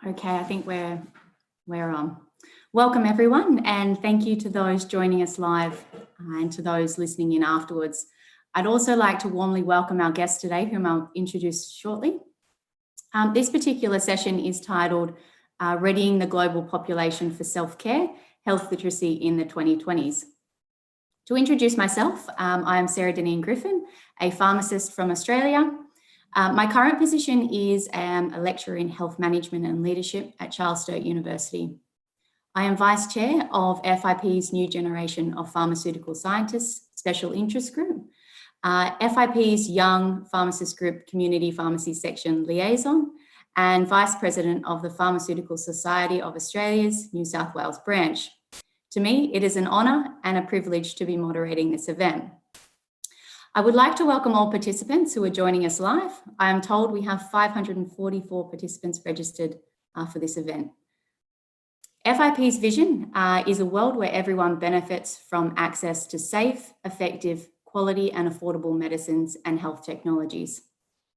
Okay, I think we're on. Welcome everyone, and thank you to those joining us live and to those listening in afterwards. I'd also like to warmly welcome our guest today, whom I'll introduce shortly. This particular session is titled Readying the Global Population for Self-Care, Health Literacy in the 2020s. To introduce myself, I am Sarah Deneen Griffin, a pharmacist from Australia. My current position is a lecturer in health management and leadership at Charles Sturt University. I am vice chair of FIP's New Generation of Pharmaceutical Scientists Special Interest Group, FIP's Young Pharmacist Group Community Pharmacy Section Liaison, and vice president of the Pharmaceutical Society of Australia's New South Wales branch. To me, it is an honour and a privilege to be moderating this event. I would like to welcome all participants who are joining us live. I am told we have 544 participants registered for this event. FIP's vision is a world where everyone benefits from access to safe, effective, quality and affordable medicines and health technologies.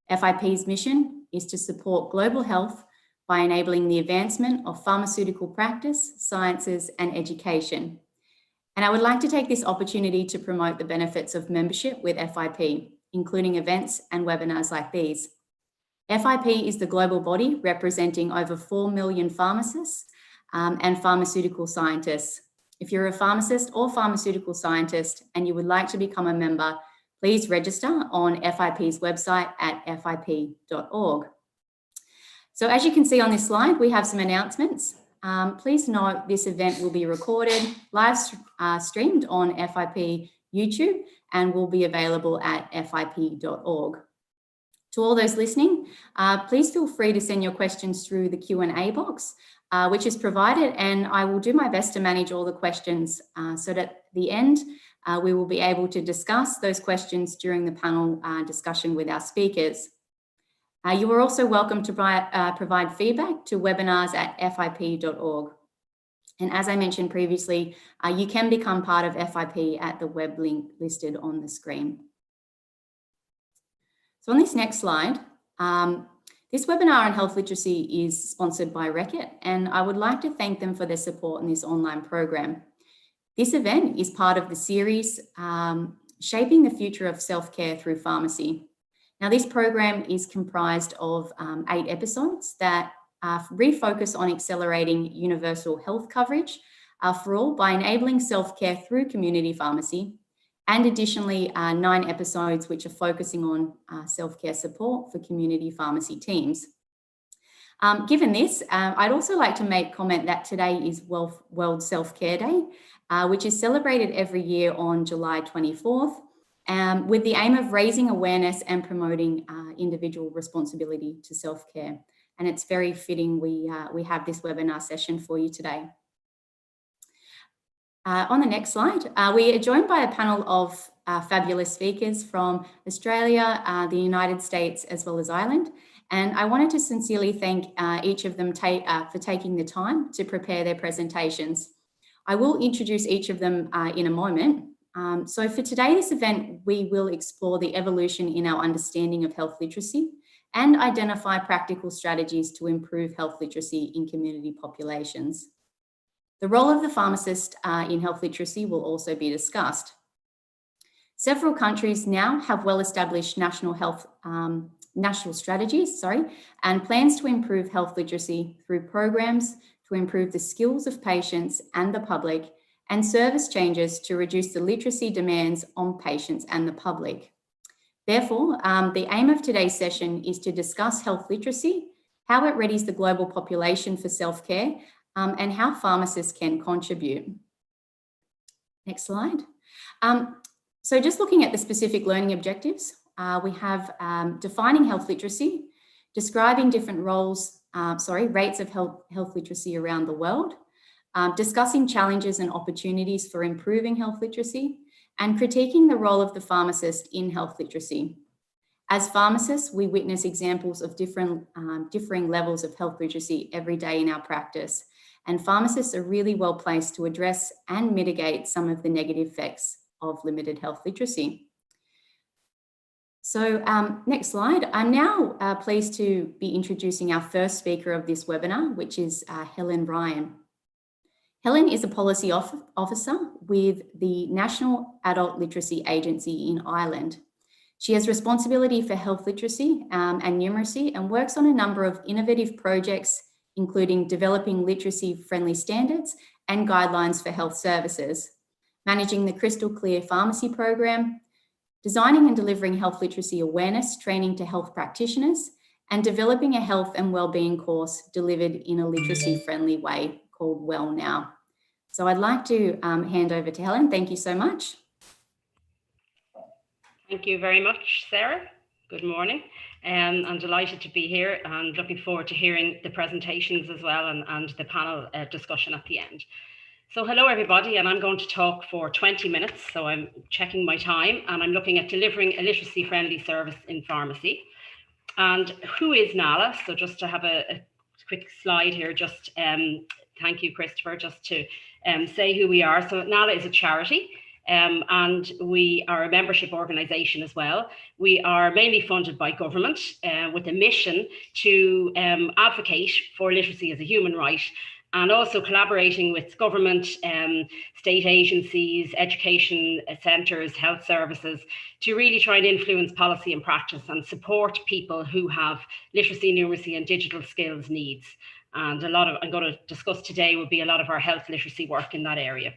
FIP's mission is to support global health by enabling the advancement of pharmaceutical practice, sciences and education. And I would like to take this opportunity to promote the benefits of membership with FIP, including events and webinars like these. FIP is the global body representing over 4 million pharmacists and pharmaceutical scientists. If you're a pharmacist or pharmaceutical scientist and you would like to become a member, please register on FIP's website at fip.org. So as you can see on this slide, we have some announcements. Please note this event will be recorded, live streamed on FIP YouTube and will be available at fip.org. To all those listening, please feel free to send your questions through the Q&A box, which is provided, and I will do my best to manage all the questions so that at the end, we will be able to discuss those questions during the panel discussion with our speakers. You are also welcome to provide feedback to webinars at fip.org. And as I mentioned previously, you can become part of FIP at the web link listed on the screen. So on this next slide, this webinar on health literacy is sponsored by Reckitt, and I would like to thank them for their support in this online program. This event is part of the series, Shaping the Future of Self-Care Through Pharmacy. Now, this program is comprised of 8 episodes that refocus on accelerating universal health coverage for all by enabling self-care through community pharmacy, and additionally 9 episodes which are focusing on self-care support for community pharmacy teams. Given this, I'd also like to make comment that today is World Self-Care Day, which is celebrated every year on July 24th. With the aim of raising awareness and promoting individual responsibility to self-care. And it's very fitting we have this webinar session for you today. On the next slide, we are joined by a panel of fabulous speakers from Australia, the United States, as well as Ireland. And I wanted to sincerely thank each of them for taking the time to prepare their presentations. I will introduce each of them in a moment. So for today's event, we will explore the evolution in our understanding of health literacy and identify practical strategies to improve health literacy in community populations. The role of the pharmacist in health literacy will also be discussed. Several countries now have well-established national strategies, and plans to improve health literacy through programs to improve the skills of patients and the public, and service changes to reduce the literacy demands on patients and the public. Therefore, the aim of today's session is to discuss health literacy, how it readies the global population for self-care, and how pharmacists can contribute. Next slide. So just looking at the specific learning objectives, we have defining health literacy, describing different rates of health literacy around the world, discussing challenges and opportunities for improving health literacy, and critiquing the role of the pharmacist in health literacy. As pharmacists, we witness examples of differing levels of health literacy every day in our practice, and pharmacists are really well placed to address and mitigate some of the negative effects of limited health literacy. So next slide. I'm now pleased to be introducing our first speaker of this webinar, which is Helen Ryan. Helen is a policy officer with the National Adult Literacy Agency in Ireland. She has responsibility for health literacy and numeracy and works on a number of innovative projects, including developing literacy-friendly standards and guidelines for health services, managing the Crystal Clear Pharmacy program, designing and delivering health literacy awareness training to health practitioners, and developing a health and wellbeing course delivered in a literacy-friendly way called Well Now. So I'd like to hand over to Helen. Thank you so much. Thank you very much, Sarah. Good morning. I'm delighted to be here and looking forward to hearing the presentations as well and the panel discussion at the end. So hello everybody, and I'm going to talk for 20 minutes. So I'm checking my time and I'm looking at delivering a literacy friendly service in pharmacy. And who is NALA? So just to have a quick slide here, just thank you, Christopher, just to say who we are. So NALA is a charity. And we are a membership organisation as well. We are mainly funded by government with a mission to advocate for literacy as a human right, and also collaborating with government, state agencies, education centres, health services, to really try and influence policy and practice and support people who have literacy, numeracy and digital skills needs. And a lot of, I'm going to discuss today, will be a lot of our health literacy work in that area.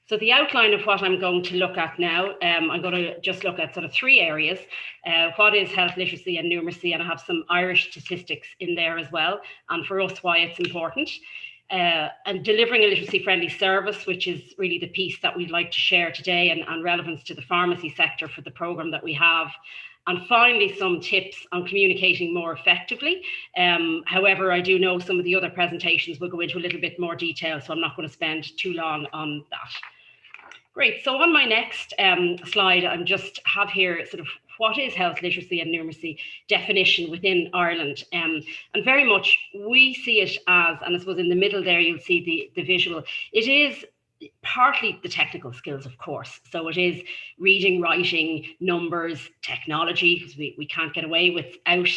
So the outline of what I'm going to look at now, I'm going to just look at sort of three areas. What is health literacy and numeracy? And I have some Irish statistics in there as well, and for us why it's important. And delivering a literacy friendly service, which is really the piece that we'd like to share today, and relevance to the pharmacy sector for the programme that we have. And finally, some tips on communicating more effectively. However, I do know some of the other presentations will go into a little bit more detail, so I'm not going to spend too long on that. Great, so on my next slide, I just have here sort of what is health literacy and numeracy definition within Ireland. And very much we see it as, and I suppose in the middle there you'll see the visual, it is partly the technical skills, of course. So it is reading, writing, numbers, technology, because we can't get away without,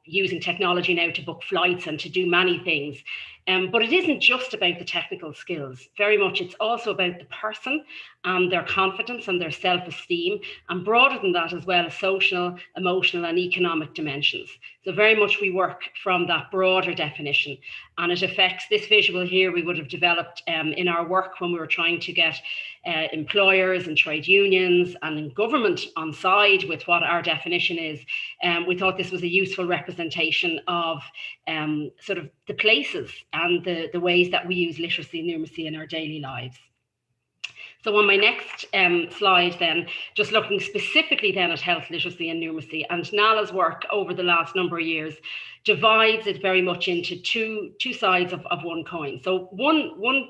using technology now to book flights and to do many things. But it isn't just about the technical skills. Very much it's also about the person and their confidence and their self-esteem, and broader than that as well as social, emotional and economic dimensions. So very much we work from that broader definition, and it affects this visual here we would have developed in our work when we were trying to get employers and trade unions and in government on side with what our definition is. We thought this was a useful representation of sort of the places and the ways that we use literacy and numeracy in our daily lives. So on my next slide then, just looking specifically then at health literacy and numeracy, and NALA's work over the last number of years divides it very much into two sides of one coin. So one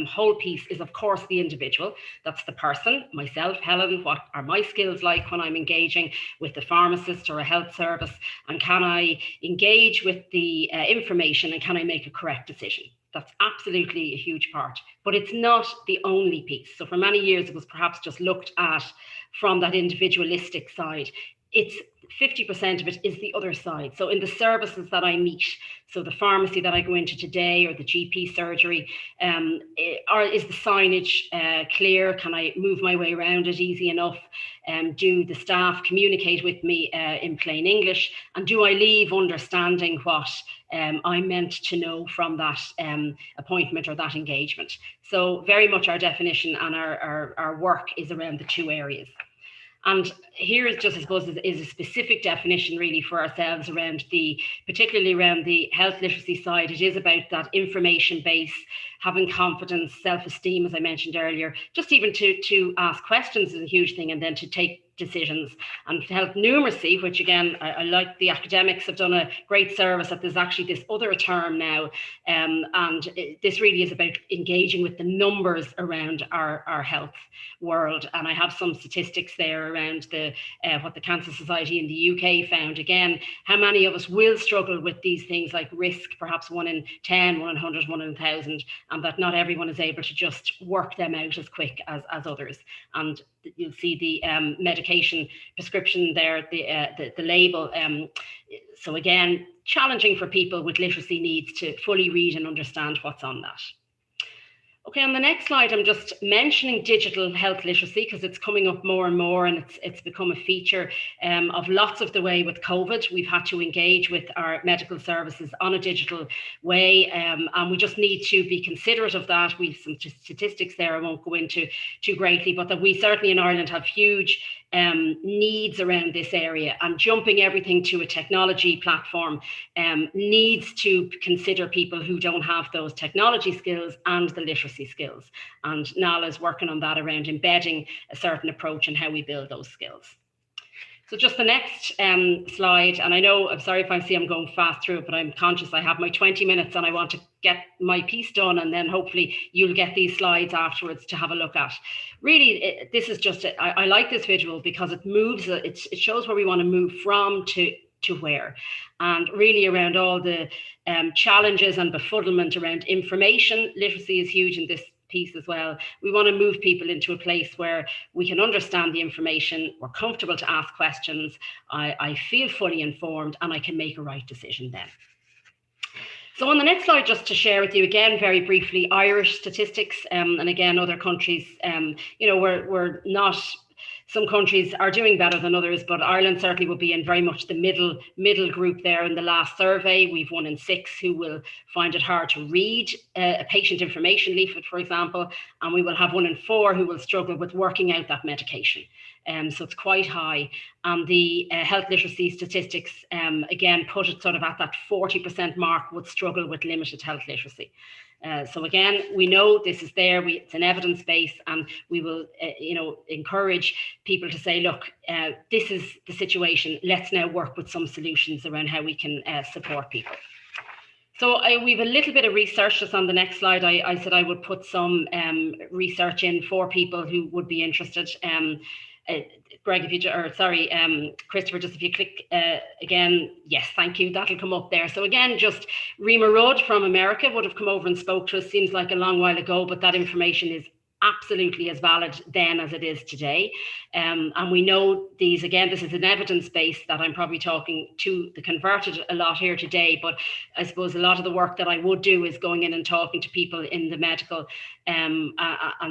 whole piece is of course the individual. That's the person, myself, Helen. What are my skills like when I'm engaging with the pharmacist or a health service, and can I engage with the information and can I make a correct decision? That's absolutely a huge part, but it's not the only piece. So for many years it was perhaps just looked at from that individualistic side. It's 50% of it is the other side. So in the services that I meet, so the pharmacy that I go into today or the GP surgery, is the signage clear? Can I move my way around it easy enough? Do the staff communicate with me in plain English? And do I leave understanding what I'm meant to know from that appointment or that engagement? So very much our definition and our work is around the two areas. And here is just, I suppose, is a specific definition really for ourselves around particularly around the health literacy side. It is about that information base, having confidence, self-esteem, as I mentioned earlier, just even to ask questions is a huge thing, and then to take decisions. And health numeracy, which again, I like the academics have done a great service that there's actually this other term now. This really is about engaging with the numbers around our health world. And I have some statistics there around what the Cancer Society in the UK found. Again, how many of us will struggle with these things like risk, perhaps 1 in 10, 1 in 100, 1 in 1,000, and that not everyone is able to just work them out as quick as others. And you'll see the medication prescription there, the label. So again, challenging for people with literacy needs to fully read and understand what's on that. Okay, on the next slide, I'm just mentioning digital health literacy because it's coming up more and more, and it's become a feature of lots of the way with COVID. We've had to engage with our medical services on a digital way, and we just need to be considerate of that. We've some statistics there I won't go into too greatly, but that we certainly in Ireland have huge needs around this area, and jumping everything to a technology platform needs to consider people who don't have those technology skills and the literacy skills. And Nala's working on that around embedding a certain approach and how we build those skills. So just the next slide, and I know, I'm sorry if I see I'm going fast through it, but I'm conscious I have my 20 minutes and I want to get my piece done, and then hopefully you'll get these slides afterwards to have a look at. Really, this is just, I like this visual because it moves, it shows where we want to move from to where, and really around all the challenges and befuddlement around information. Literacy is huge in this piece as well. We want to move people into a place where we can understand the information, we're comfortable to ask questions, I feel fully informed, and I can make a right decision then. So on the next slide, just to share with you again very briefly, Irish statistics, and again other countries, you know, we're not, some countries are doing better than others, but Ireland certainly will be in very much the middle group there. In the last survey, we've 1 in 6 who will find it hard to read a patient information leaflet, for example, and we will have 1 in 4 who will struggle with working out that medication. So it's quite high. And the health literacy statistics, again, put it sort of at that 40% mark, would struggle with limited health literacy. So again, we know this is there, it's an evidence base, and we will you know, encourage people to say, look, this is the situation, let's now work with some solutions around how we can support people. So we've a little bit of research just on the next slide. I said I would put some research in for people who would be interested. Greg, if you, or sorry, Christopher, just if you click again, yes, thank you, that'll come up there. So again, just Rima Rudd from America would have come over and spoke to us, seems like a long while ago, but that information is absolutely as valid then as it is today. And we know these, again, this is an evidence base that I'm probably talking to the converted a lot here today, but I suppose a lot of the work that I would do is going in and talking to people in the medical and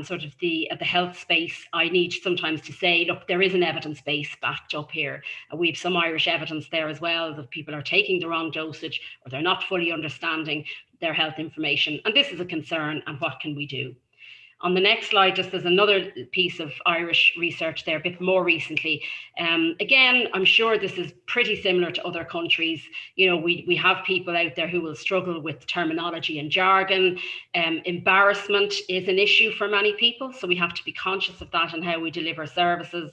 sort of the health space. I need sometimes to say, look, there is an evidence base backed up here. We have some Irish evidence there as well that people are taking the wrong dosage or they're not fully understanding their health information. And this is a concern, and what can we do? On the next slide, just there's another piece of Irish research there, a bit more recently. Again, I'm sure this is pretty similar to other countries. You know, we have people out there who will struggle with terminology and jargon. Embarrassment is an issue for many people, so we have to be conscious of that and how we deliver services.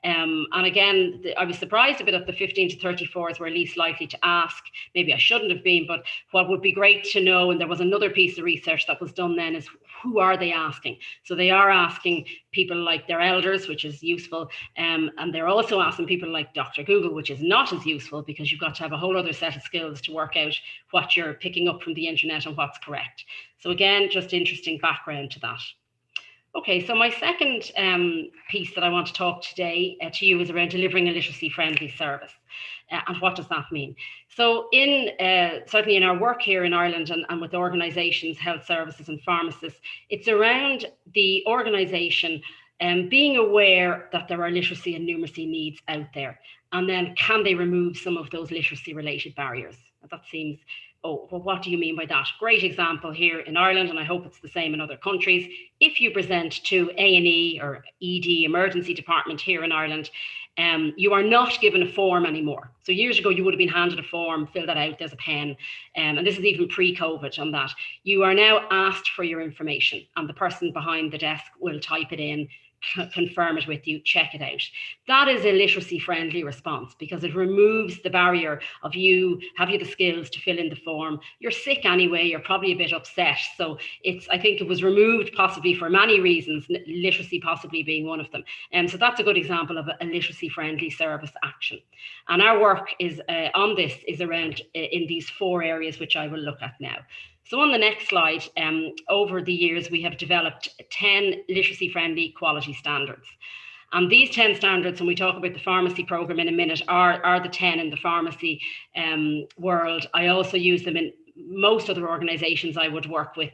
And again, I was surprised a bit at the 15 to 34s were least likely to ask. Maybe I shouldn't have been, but what would be great to know, and there was another piece of research that was done then, is who are they asking? So they are asking people like their elders, which is useful, and they're also asking people like Dr. Google, which is not as useful because you've got to have a whole other set of skills to work out what you're picking up from the internet and what's correct. So again, just interesting background to that. Okay, so my second piece that I want to talk today to you is around delivering a literacy-friendly service. And what does that mean? So in certainly in our work here in Ireland and with organisations, health services and pharmacists, it's around the organisation being aware that there are literacy and numeracy needs out there. And then can they remove some of those literacy-related barriers? That seems, oh, well, what do you mean by that? Great example here in Ireland, and I hope it's the same in other countries. If you present to A&E or ED, emergency department here in Ireland, you are not given a form anymore. So years ago, you would have been handed a form, fill that out, there's a pen. And this is even pre-COVID on that. You are now asked for your information, and the person behind the desk will type it in, confirm it with you, check it out. That is a literacy friendly response because it removes the barrier of have you the skills to fill in the form. You're sick anyway, you're probably a bit upset. So I think it was removed possibly for many reasons, literacy possibly being one of them. So that's a good example of a literacy friendly service action. And our work is on this is around in these 4 areas, which I will look at now. So on the next slide, over the years, we have developed 10 literacy-friendly quality standards. And these 10 standards, when we talk about the pharmacy program in a minute, are the 10 in the pharmacy world. I also use them in most other organizations I would work with.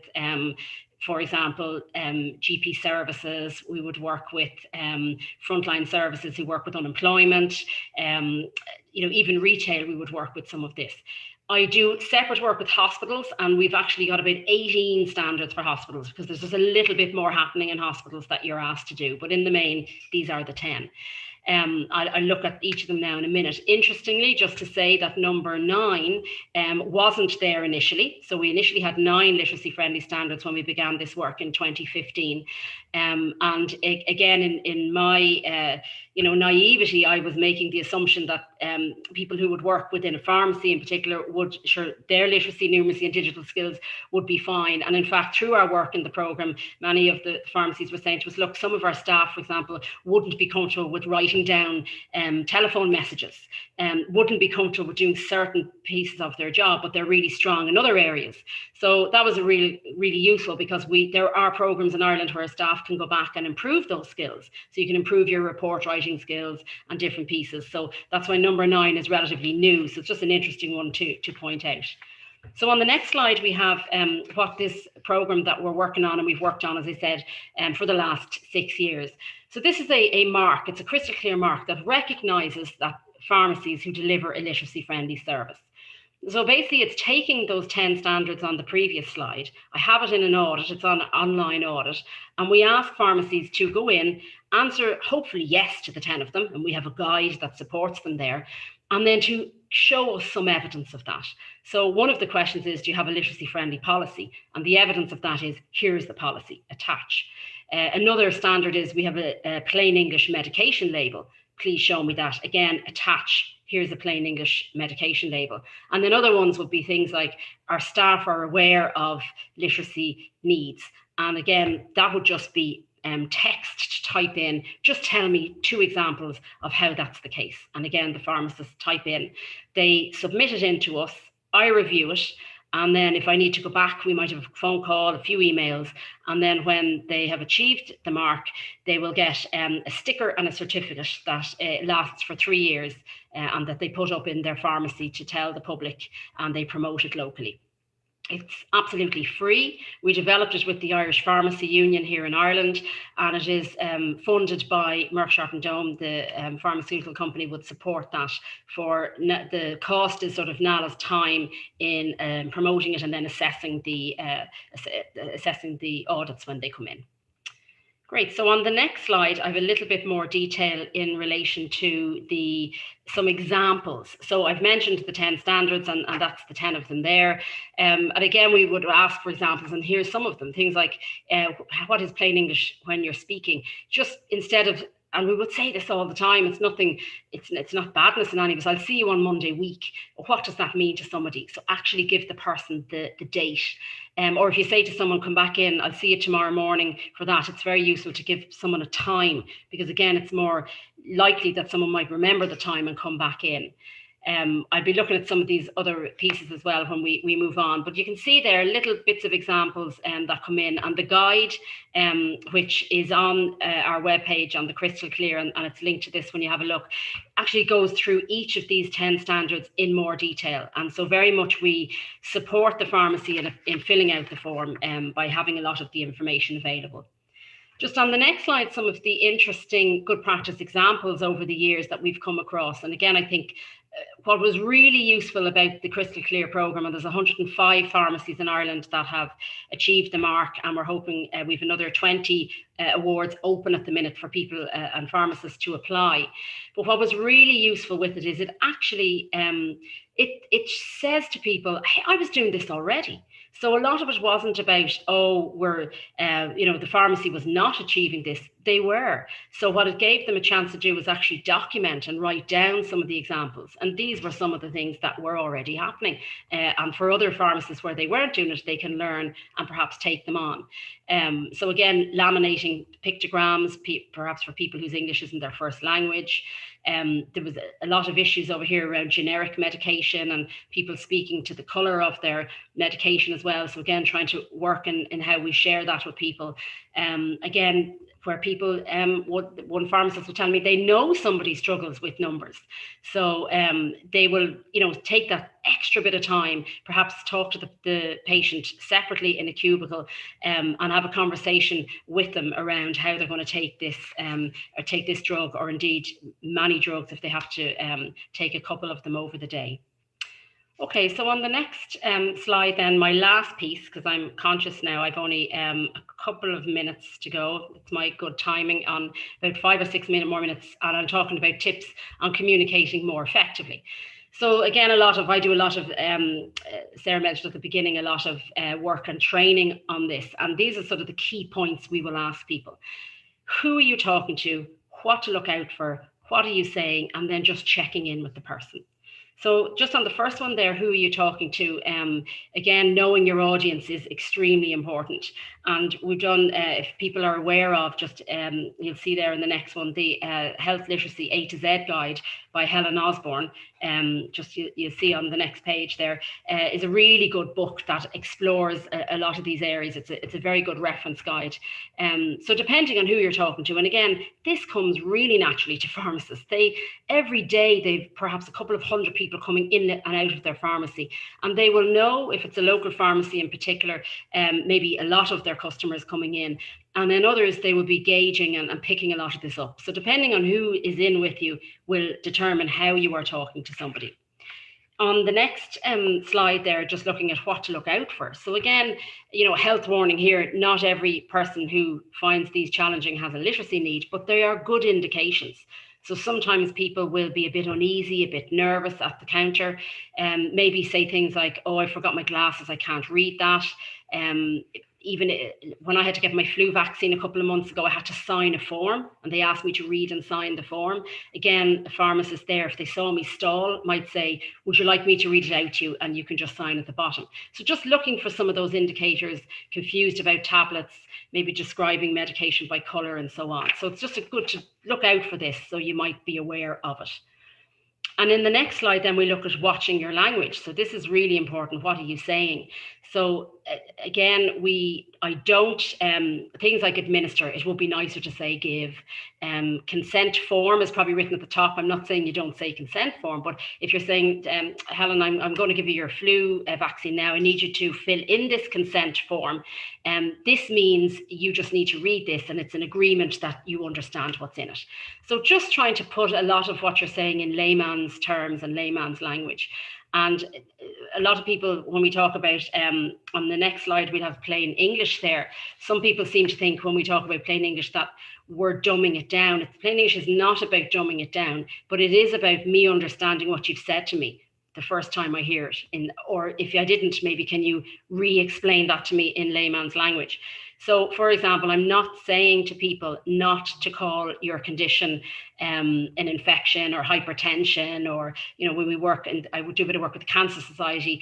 For example, GP services, we would work with frontline services who work with unemployment, even retail, we would work with some of this. I do separate work with hospitals, and we've actually got about 18 standards for hospitals, because there's just a little bit more happening in hospitals that you're asked to do. But in the main, these are the 10. I'll look at each of them now in a minute. Interestingly, just to say that number 9 wasn't there initially. So we initially had 9 literacy friendly standards when we began this work in 2015. And again, in my naivety, I was making the assumption that people who would work within a pharmacy in particular their literacy, numeracy and digital skills would be fine. And in fact, through our work in the programme, many of the pharmacies were saying to us, look, some of our staff, for example, wouldn't be comfortable with writing down telephone messages, wouldn't be comfortable with doing certain pieces of their job, but they're really strong in other areas. So that was a really, really useful, because there are programmes in Ireland where staff can go back and improve those skills. So you can improve your report writing skills and different pieces. So that's why number 9 is relatively new. So it's just an interesting one to point out. So on the next slide, we have what this programme that we're working on, and we've worked on, as I said, for the last 6 years. So this is a mark, it's a crystal clear mark that recognises that pharmacies who deliver a literacy friendly service. So basically, it's taking those 10 standards on the previous slide. I have it in an audit, it's on online audit, and we ask pharmacies to go in, answer hopefully yes to the 10 of them, and we have a guide that supports them there, and then to show us some evidence of that. So one of the questions is, do you have a literacy friendly policy? And the evidence of that is, here's the policy, attach. Another standard is, we have a plain English medication label. Please show me that. Again, attach. Here's a plain English medication label. And then other ones would be things like, our staff are aware of literacy needs. And again, that would just be text to type in, just tell me 2 examples of how that's the case. And again, the pharmacists type in, they submit it in to us, I review it. And then if I need to go back, we might have a phone call, a few emails. And then when they have achieved the mark, they will get a sticker and a certificate that lasts for 3 years and that they put up in their pharmacy to tell the public, and they promote it locally. It's absolutely free. We developed it with the Irish Pharmacy Union here in Ireland, and it is funded by Merck Sharp and Dohme. The pharmaceutical company would support that. For the cost is sort of NALA's time in promoting it and then assessing the audits when they come in. Great. So on the next slide, I have a little bit more detail in relation to some examples. So I've mentioned the 10 standards, and that's the 10 of them there. And again, we would ask for examples, and here's some of them. Things like, what is plain English when you're speaking? Just instead of, and we would say this all the time, it's nothing, it's not badness in any of us. I'll see you on Monday week. What does that mean to somebody? So actually give the person the date. Or if you say to someone, come back in, I'll see you tomorrow morning for that, it's very useful to give someone a time, because again, it's more likely that someone might remember the time and come back in. I'll be looking at some of these other pieces as well when we move on, but you can see there little bits of examples that come in, and the guide, which is on our webpage on the Crystal Clear, and it's linked to this when you have a look, actually goes through each of these 10 standards in more detail. And so very much we support the pharmacy in filling out the form by having a lot of the information available. Just on the next slide, some of the interesting good practice examples over the years that we've come across. And again, I think what was really useful about the Crystal Clear programme, and there's 105 pharmacies in Ireland that have achieved the mark, and we're hoping we've another 20 awards open at the minute for people and pharmacists to apply. But what was really useful with it is it actually, it says to people, hey, I was doing this already. So a lot of it wasn't about, oh, the pharmacy was not achieving this. They were. So what it gave them a chance to do was actually document and write down some of the examples. And these were some of the things that were already happening. And for other pharmacists where they weren't doing it, they can learn and perhaps take them on. So again, laminating pictograms, perhaps for people whose English isn't their first language. There was a lot of issues over here around generic medication and people speaking to the colour of their medication as well. So again, trying to work in how we share that with people. Again, where people, one pharmacist would tell me they know somebody struggles with numbers. So they will, take that extra bit of time, perhaps talk to the patient separately in a cubicle and have a conversation with them around how they're going to take this or take this drug, or indeed many drugs if they have to take a couple of them over the day. Okay, so on the next slide then, my last piece, because I'm conscious now I've only a couple of minutes to go. It's my good timing on about 5 or 6 more minutes, and I'm talking about tips on communicating more effectively. So again, I do a lot of, Sarah mentioned at the beginning, a lot of work and training on this. And these are sort of the key points we will ask people. Who are you talking to? What to look out for? What are you saying? And then just checking in with the person. So just on the first one there, who are you talking to? Again, knowing your audience is extremely important. And we've done, if people are aware of, just you'll see there in the next one, the Health Literacy A to Z Guide by Helen Osborne. Just you'll see on the next page there, is a really good book that explores a lot of these areas. It's a very good reference guide. So depending on who you're talking to, and again, this comes really naturally to pharmacists. Every day they've perhaps a couple of hundred people coming in and out of their pharmacy, and they will know, if it's a local pharmacy in particular, maybe a lot of their customers coming in, and then others they will be gauging and picking a lot of this up. So depending on who is in with you will determine how you are talking to somebody. On the next slide there, just looking at what to look out for. So again, health warning here, not every person who finds these challenging has a literacy need, but they are good indications. So sometimes people will be a bit uneasy, a bit nervous at the counter, maybe say things like, oh, I forgot my glasses, I can't read that. Even when I had to get my flu vaccine a couple of months ago, I had to sign a form, and they asked me to read and sign the form. Again, a pharmacist there, if they saw me stall, might say, would you like me to read it out to you? And you can just sign at the bottom. So just looking for some of those indicators, confused about tablets, maybe describing medication by colour and so on. So it's just good to look out for this, so you might be aware of it. And in the next slide, then we look at watching your language. So this is really important. What are you saying? So again, I don't, things like administer, it would be nicer to say give. Consent form is probably written at the top. I'm not saying you don't say consent form, but if you're saying, Helen, I'm going to give you your flu vaccine now, I need you to fill in this consent form. This means you just need to read this, and it's an agreement that you understand what's in it. So just trying to put a lot of what you're saying in layman's terms and layman's language. And a lot of people, when we talk about, on the next slide, we'll have plain English there. Some people seem to think when we talk about plain English that we're dumbing it down. Plain English is not about dumbing it down, but it is about me understanding what you've said to me the first time I hear it. Or if I didn't, maybe can you re-explain that to me in layman's language? So, for example, I'm not saying to people not to call your condition an infection or hypertension, or, when we work, and I would do a bit of work with the Cancer Society,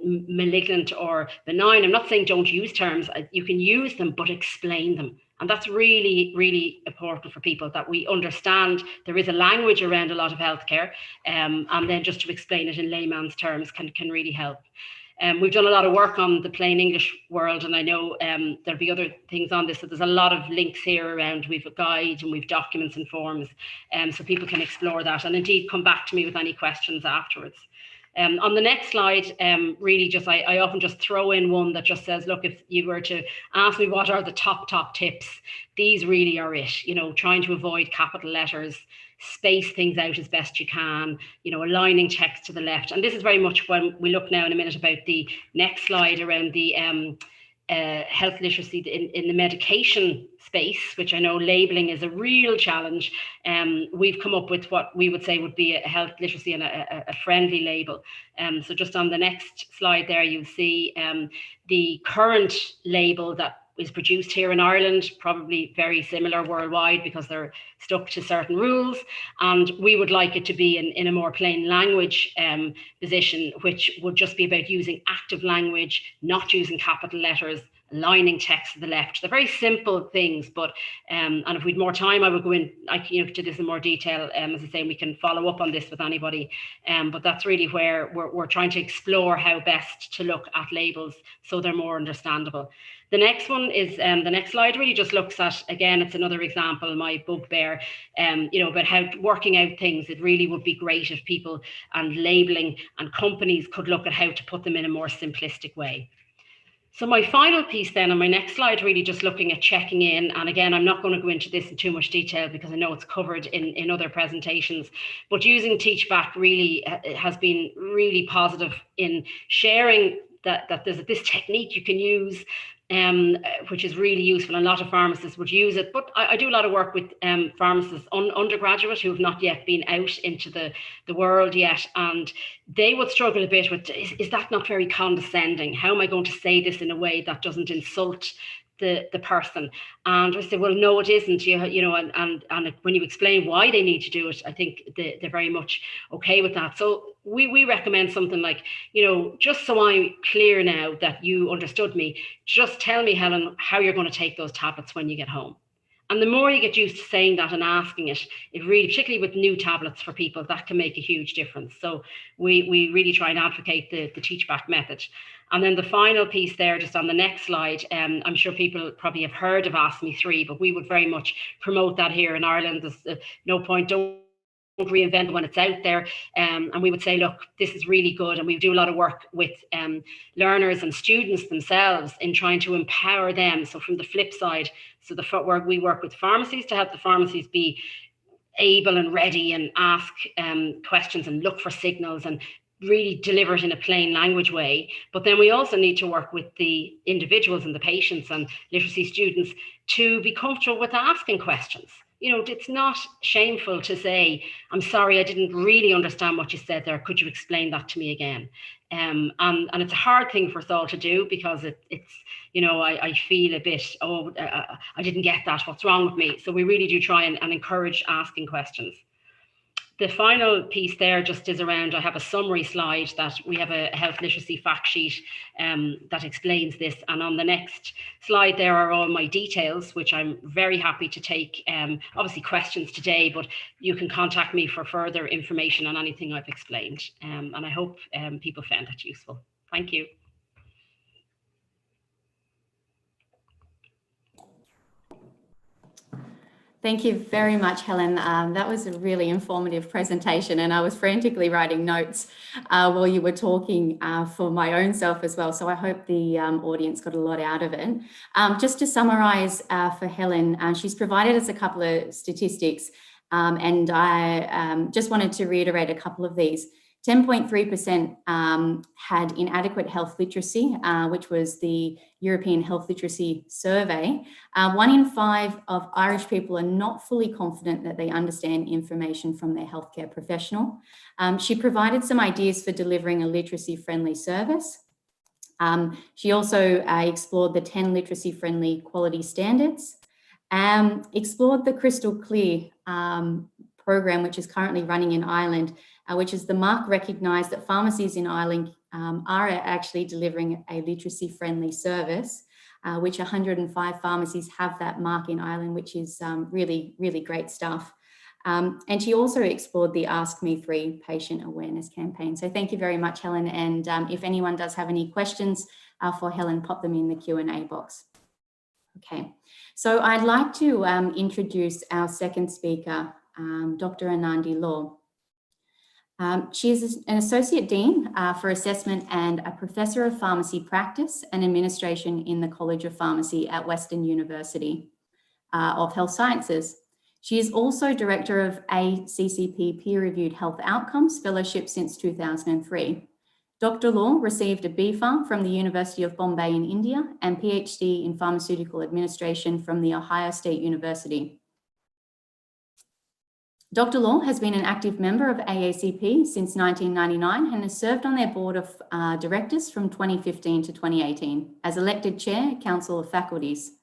malignant or benign. I'm not saying don't use terms. You can use them, but explain them. And that's really, really important for people, that we understand there is a language around a lot of healthcare, and then just to explain it in layman's terms can really help. We've done a lot of work on the plain English world, and I know there'll be other things on this. So there's a lot of links here around. We've a guide and we've documents and forms, so people can explore that, and indeed come back to me with any questions afterwards. On the next slide, really just, I often just throw in one that just says, look, if you were to ask me what are the top tips, these really are it. Trying to avoid capital letters, space things out as best you can, aligning text to the left. And this is very much when we look now in a minute about the next slide around the health literacy in the medication space, which I know labeling is a real challenge. We've come up with what we would say would be a health literacy and a friendly label. So just on the next slide there, you'll see the current label that is produced here in Ireland, probably very similar worldwide because they're stuck to certain rules. And we would like it to be in a more plain language position, which would just be about using active language, not using capital letters, lining text to the left. They're very simple things, but and if we'd more time, I would go in to this in more detail. As I say, we can follow up on this with anybody. But that's really where we're trying to explore how best to look at labels so they're more understandable. The next one is the next slide really just looks at, again, it's another example, my bugbear, about how working out things. It really would be great if people and labeling and companies could look at how to put them in a more simplistic way. So my final piece then on my next slide, really just looking at checking in. And again, I'm not going to go into this in too much detail because I know it's covered in other presentations, but using TeachBack really has been really positive in sharing that there's this technique you can use, which is really useful. And a lot of pharmacists would use it, but I do a lot of work with pharmacists, undergraduate who have not yet been out into the world yet, and they would struggle a bit with, is that not very condescending? How am I going to say this in a way that doesn't insult the person? And I say, well, no, it isn't. And when you explain why they need to do it, I think they're very much okay with that. So we recommend something like, just so I'm clear now that you understood me, just tell me, Helen, how you're going to take those tablets when you get home. And the more you get used to saying that and asking it really, particularly with new tablets for people, that can make a huge difference. So we really try and advocate the TeachBack method. And then the final piece there, just on the next slide, I'm sure people probably have heard of Ask Me 3, but we would very much promote that here in Ireland. There's no point, don't reinvent when it's out there. And we would say, look, this is really good. And we do a lot of work with learners and students themselves in trying to empower them. So from the flip side, so we work with pharmacies to help the pharmacies be able and ready and ask questions and look for signals and really deliver it in a plain language way. But then we also need to work with the individuals and the patients and literacy students to be comfortable with asking questions. It's not shameful to say, I'm sorry, I didn't really understand what you said there. Could you explain that to me again? And it's a hard thing for us all to do because it's I feel a bit, I didn't get that. What's wrong with me? So we really do try and encourage asking questions. The final piece there just is around, I have a summary slide that we have a health literacy fact sheet that explains this. And on the next slide, there are all my details, which I'm very happy to take, obviously questions today, but you can contact me for further information on anything I've explained. And I hope people found that useful. Thank you. Thank you very much, Helen. That was a really informative presentation, and I was frantically writing notes while you were talking for my own self as well. So I hope the audience got a lot out of it. Just to summarize for Helen, she's provided us a couple of statistics, and I just wanted to reiterate a couple of these. 10.3% had inadequate health literacy, which was the European Health Literacy Survey. 1 in 5 of Irish people are not fully confident that they understand information from their healthcare professional. She provided some ideas for delivering a literacy-friendly service. She also explored the 10 literacy-friendly quality standards, explored the Crystal Clear program, which is currently running in Ireland, which is the mark recognised that pharmacies in Ireland are actually delivering a literacy-friendly service, which 105 pharmacies have that mark in Ireland, which is really, really great stuff. And she also explored the Ask Me 3 patient awareness campaign. So thank you very much, Helen. And if anyone does have any questions for Helen, pop them in the Q&A box. Okay, so I'd like to introduce our second speaker, Dr. Anandi Law. She is an Associate Dean for Assessment and a Professor of Pharmacy Practice and Administration in the College of Pharmacy at Western University of Health Sciences. She is also Director of ACCP Peer-Reviewed Health Outcomes Fellowship since 2003. Dr. Law received a BPharm from the University of Bombay in India and PhD in Pharmaceutical Administration from the Ohio State University. Dr. Law has been an active member of AACP since 1999 and has served on their board of directors from 2015 to 2018 as elected chair, Council of Faculties.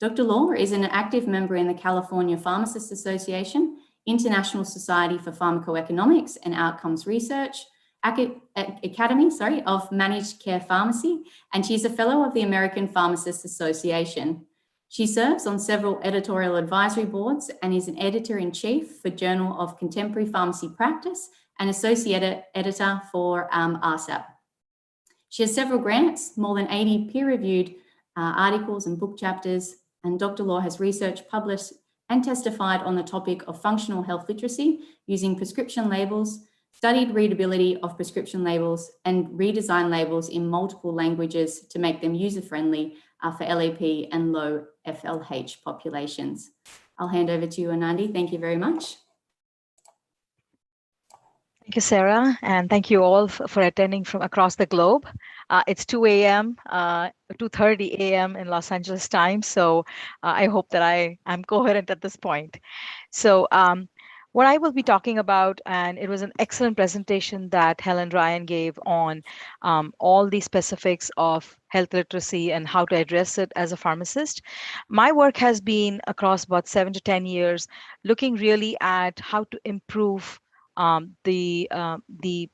Dr. Law is an active member in the California Pharmacists Association, International Society for Pharmacoeconomics and Outcomes Research, Academy of Managed Care Pharmacy, and she's a fellow of the American Pharmacists Association. She serves on several editorial advisory boards and is an editor-in-chief for Journal of Contemporary Pharmacy Practice and associate editor for RSAP. She has several grants, more than 80 peer-reviewed articles and book chapters, and Dr. Law has researched, published, and testified on the topic of functional health literacy using prescription labels, studied readability of prescription labels, and redesigned labels in multiple languages to make them user-friendly for LAP and low FLH populations. I'll hand over to you, Anandi. Thank you very much. Thank you, Sarah, and thank you all for attending from across the globe. It's 2 a.m., 2:30 a.m. in Los Angeles time, so I hope that I'm coherent at this point. So what I will be talking about, and it was an excellent presentation that Helen Ryan gave on all the specifics of health literacy and how to address it as a pharmacist. My work has been across about 7 to 10 years, looking really at how to improve the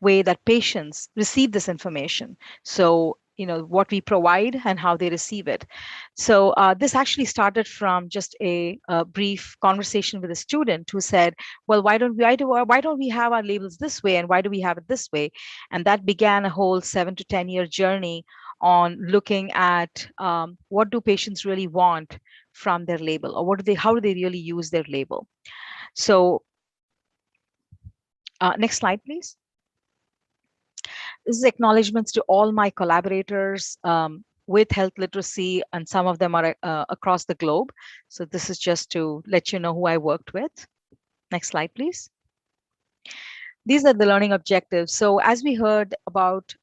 way that patients receive this information. So, what we provide and how they receive it. So this actually started from just a brief conversation with a student who said, well, why don't we have our labels this way, and why do we have it this way? And that began a whole 7 to 10 year journey on looking at what do patients really want from their label, or how do they really use their label. So next slide, please. This is acknowledgements to all my collaborators with health literacy, and some of them are across the globe. So this is just to let you know who I worked with. Next slide, please. These are the learning objectives. So as we heard about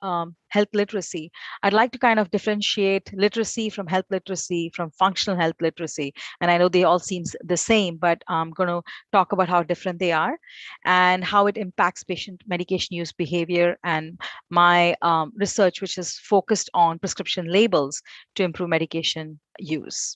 health literacy, I'd like to kind of differentiate literacy from health literacy, from functional health literacy. And I know they all seem the same, but I'm going to talk about how different they are and how it impacts patient medication use behavior, and my research, which is focused on prescription labels to improve medication use.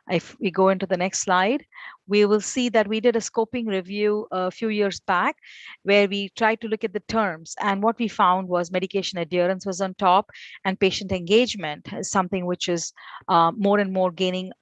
If we go into the next slide, we will see that we did a scoping review a few years back where we tried to look at the terms, and what we found was medication adherence was on top, and patient engagement is something which is more and more gaining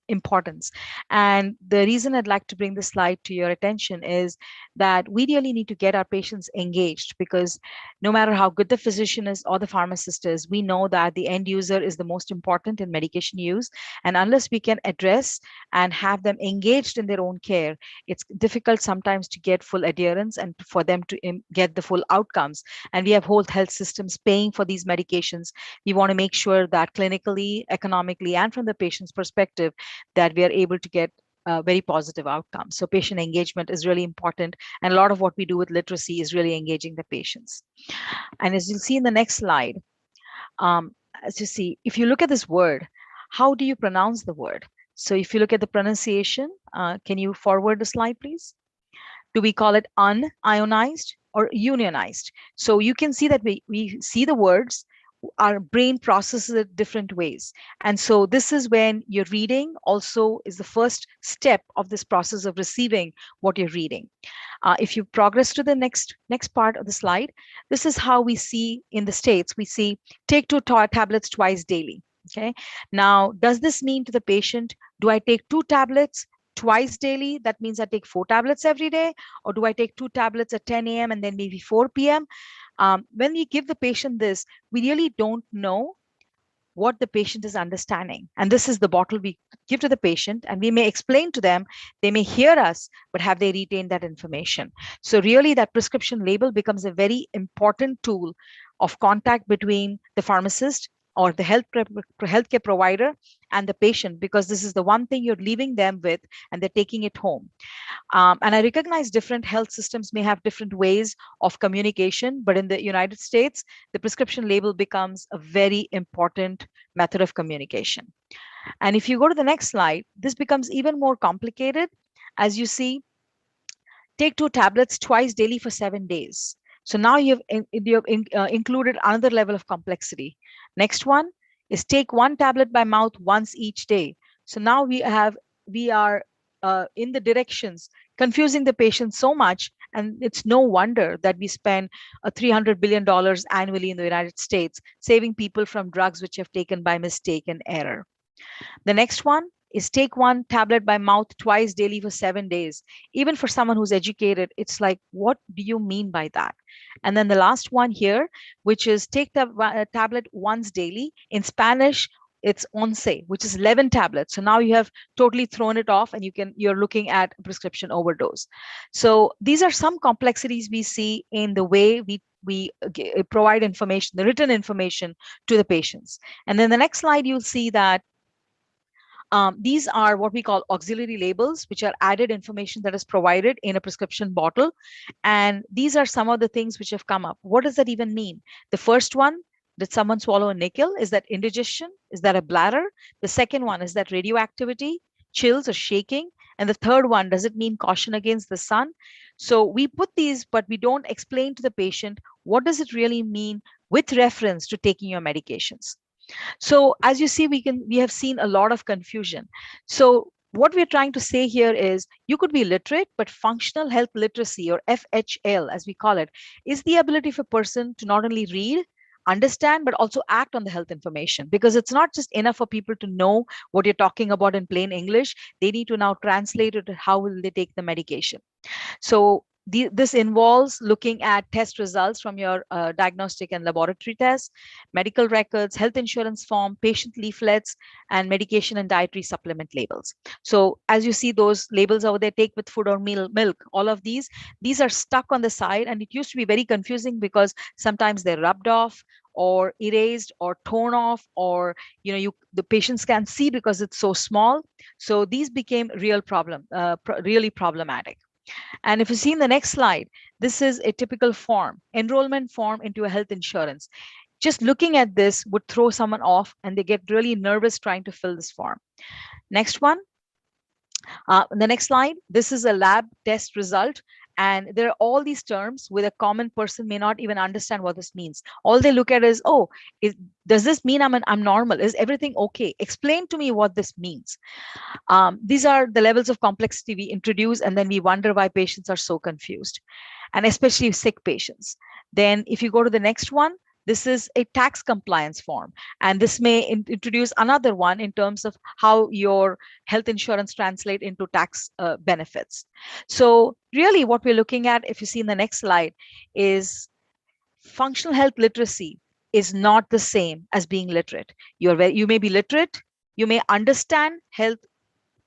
importance. And the reason I'd like to bring this slide to your attention is that we really need to get our patients engaged, because no matter how good the physician is or the pharmacist is, we know that the end user is the most important in medication use. And unless we can address and have them engaged in their own care, it's difficult sometimes to get full adherence and for them to get the full outcomes. And we have whole health systems paying for these medications. We want to make sure that clinically, economically, and from the patient's perspective, that we are able to get very positive outcomes. So patient engagement is really important. And a lot of what we do with literacy is really engaging the patients. And as you'll see in the next slide, as you see, if you look at this word, how do you pronounce the word? So if you look at the pronunciation, can you forward the slide, please? Do we call it unionized or unionized? So you can see that we see the words, our brain processes it different ways. And so this is when your reading also is the first step of this process of receiving what you're reading. If you progress to the next part of the slide, this is how we see in the States, we see take 2 tablets twice daily. Okay. Now, does this mean to the patient, do I take 2 tablets twice daily? That means I take 4 tablets every day, or do I take 2 tablets at 10 a.m. and then maybe 4 p.m.? When we give the patient this, we really don't know what the patient is understanding. And this is the bottle we give to the patient, and we may explain to them, they may hear us, but have they retained that information? So really that prescription label becomes a very important tool of contact between the pharmacist or the healthcare provider and the patient, because this is the one thing you're leaving them with and they're taking it home. And I recognize different health systems may have different ways of communication, but in the United States, the prescription label becomes a very important method of communication. And if you go to the next slide, this becomes even more complicated. As you see, take 2 tablets twice daily for 7 days. So now you've included another level of complexity. Next one is take 1 tablet by mouth once each day. So now we are in the directions confusing the patient so much, And it's no wonder that we spend $300 billion annually in the United States saving people from drugs which have taken by mistake and error. The next one is take one tablet by mouth twice daily for 7 days. Even for someone who's educated, it's like, what do you mean by that? And then the last one here, which is take the tablet once daily. In Spanish, it's once, which is 11 tablets. So now you have totally thrown it off and you're looking at prescription overdose. So these are some complexities we see in the way we provide information, the written information to the patients. And then the next slide, you'll see that these are what we call auxiliary labels, which are added information that is provided in a prescription bottle. And these are some of the things which have come up. What does that even mean? The first one, did someone swallow a nickel? Is that indigestion? Is that a bladder? The second one, is that radioactivity, chills or shaking? And the third one, does it mean caution against the sun? So we put these, but we don't explain to the patient, what does it really mean with reference to taking your medications? So as you see, we have seen a lot of confusion. So what we're trying to say here is you could be literate, but functional health literacy, or FHL as we call it, is the ability of a person to not only read, understand, but also act on the health information. Because it's not just enough for people to know what you're talking about in plain English. They need to now translate it to how will they take the medication. So this involves looking at test results from your diagnostic and laboratory tests, medical records, health insurance form, patient leaflets, and medication and dietary supplement labels. So as you see those labels over there, take with food or milk, all of these are stuck on the side. And it used to be very confusing because sometimes they're rubbed off or erased or torn off, or the patients can't see because it's so small. So these became really problematic. And if you see in the next slide, this is a typical form, enrollment form into a health insurance. Just looking at this would throw someone off and they get really nervous trying to fill this form. Next one. The next slide, this is a lab test result. And there are all these terms with a common person may not even understand what this means. All they look at is, oh, does this mean I'm normal? Is everything okay? Explain to me what this means. These are the levels of complexity we introduce, and then we wonder why patients are so confused, and especially sick patients. Then if you go to the next one, this is a tax compliance form, and this may introduce another one in terms of how your health insurance translate into tax benefits. So really what we're looking at, if you see in the next slide, is functional health literacy is not the same as being literate. You may be literate, you may understand health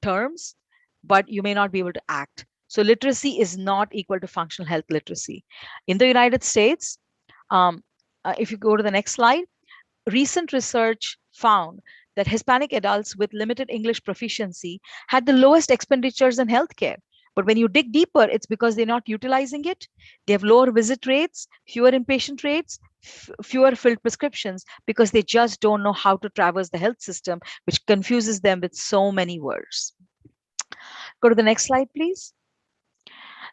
terms, but you may not be able to act. So literacy is not equal to functional health literacy. In the United States, if you go to the next slide, recent research found that Hispanic adults with limited English proficiency had the lowest expenditures in healthcare. But when you dig deeper, it's because they're not utilizing it. They have lower visit rates, fewer inpatient rates, fewer filled prescriptions, because they just don't know how to traverse the health system, which confuses them with so many words. Go to the next slide, please.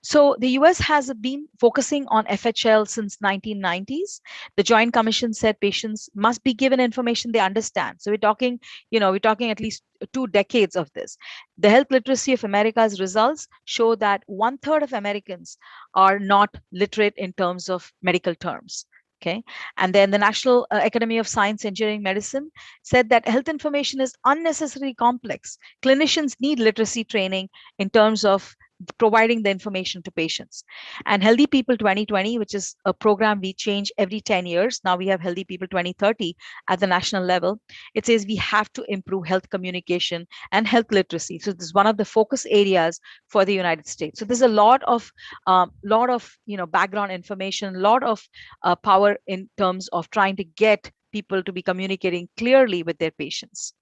So the US has been focusing on FHL since 1990s. The Joint Commission said patients must be given information they understand. So we're talking at least 2 decades of this. The health literacy of America's results show that 1/3 of Americans are not literate in terms of medical terms. Okay. And then the National Academy of Science, Engineering, Medicine said that health information is unnecessarily complex. Clinicians need literacy training in terms of providing the information to patients. And Healthy People 2020, which is a program we change every 10 years. Now we have Healthy People 2030 at the national level. It says we have to improve health communication and health literacy. So this is one of the focus areas for the United States. So there's a lot of background information, a lot of power in terms of trying to get people to be communicating clearly with their patients.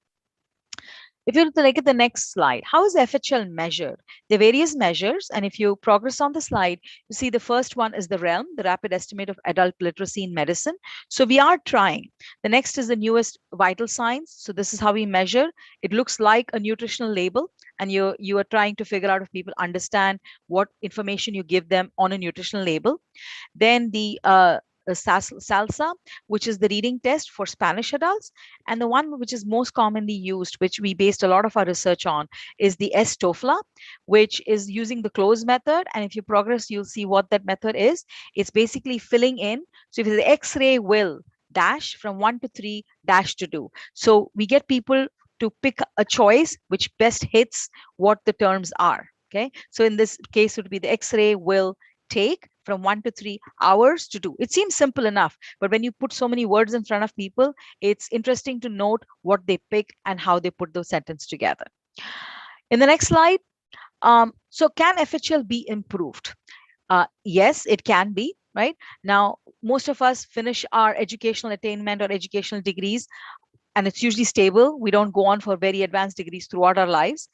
If you look at the next slide, how is FHL measured? There are various measures, and if you progress on the slide, you see the first one is the REALM, the Rapid Estimate of Adult Literacy in Medicine. So we are trying. The next is the newest vital signs. So this is how we measure. It looks like a nutritional label, and you are trying to figure out if people understand what information you give them on a nutritional label. Then the SALSA, which is the reading test for Spanish adults. And the one which is most commonly used, which we based a lot of our research on, is the S-TOEFL, which is using the close method. And if you progress, you'll see what that method is. It's basically filling in. So if it's the X-ray will dash from 1 to 3 dash to do. So we get people to pick a choice which best hits what the terms are. Okay, so in this case, it would be the X-ray will take from 1 to 3 hours to do. It seems simple enough, but when you put so many words in front of people, it's interesting to note what they pick and how they put those sentences together. In the next slide, so can FHL be improved? Yes, it can be, right? Now, most of us finish our educational attainment or educational degrees, and it's usually stable. We don't go on for very advanced degrees throughout our lives.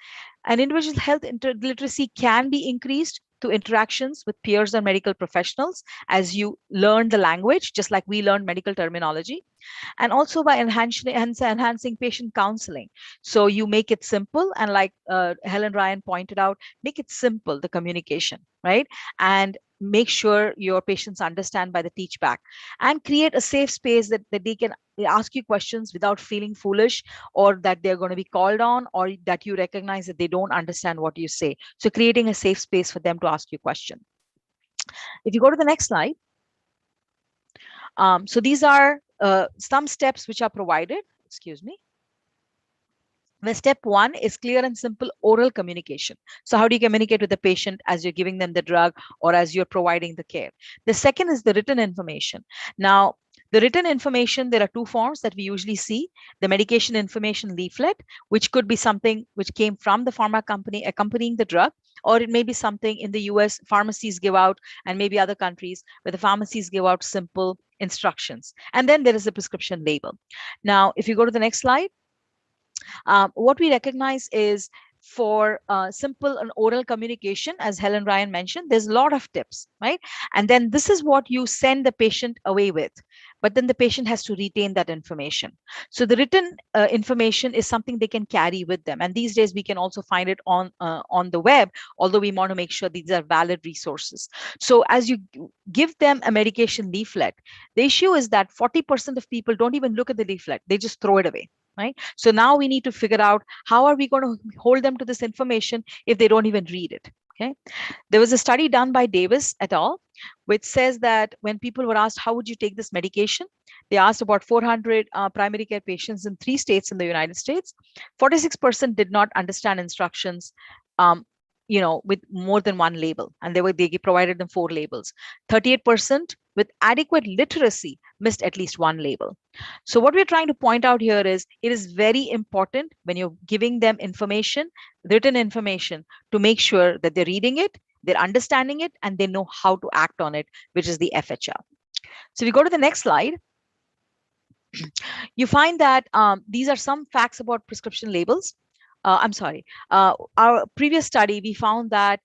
And individual health literacy can be increased through interactions with peers and medical professionals as you learn the language, just like we learn medical terminology, and also by enhancing patient counseling. So you make it simple, and like Helen Ryan pointed out, make it simple, the communication, right? And make sure your patients understand by the teach back, and create a safe space that they can ask you questions without feeling foolish, or that they're going to be called on, or that you recognize that they don't understand what you say. So creating a safe space for them to ask you questions. If you go to the next slide, so these are some steps which are provided. Excuse me. The step one is clear and simple oral communication. So how do you communicate with the patient as you're giving them the drug or as you're providing the care? The second is the written information. Now, the written information, there are two forms that we usually see: the medication information leaflet, which could be something which came from the pharma company accompanying the drug, or it may be something in the US pharmacies give out, and maybe other countries where the pharmacies give out simple instructions. And then there is a prescription label. Now, if you go to the next slide, what we recognize is for simple and oral communication, as Helen Ryan mentioned, there's a lot of tips, right? And then this is what you send the patient away with, but then the patient has to retain that information. So the written information is something they can carry with them. And these days we can also find it on the web, although we want to make sure these are valid resources. So as you give them a medication leaflet, the issue is that 40% of people don't even look at the leaflet, they just throw it away. Right? So now we need to figure out how are we going to hold them to this information if they don't even read it. Okay. There was a study done by Davis et al., which says that when people were asked, how would you take this medication? They asked about 400 primary care patients in 3 states in the United States. 46% did not understand instructions, with more than one label, and they provided them 4 labels. 38% with adequate literacy missed at least one label. So what we're trying to point out here is it is very important when you're giving them information, written information, to make sure that they're reading it, they're understanding it, and they know how to act on it, which is the FHL. So we go to the next slide. You find that these are some facts about prescription labels. I'm sorry, our previous study, we found that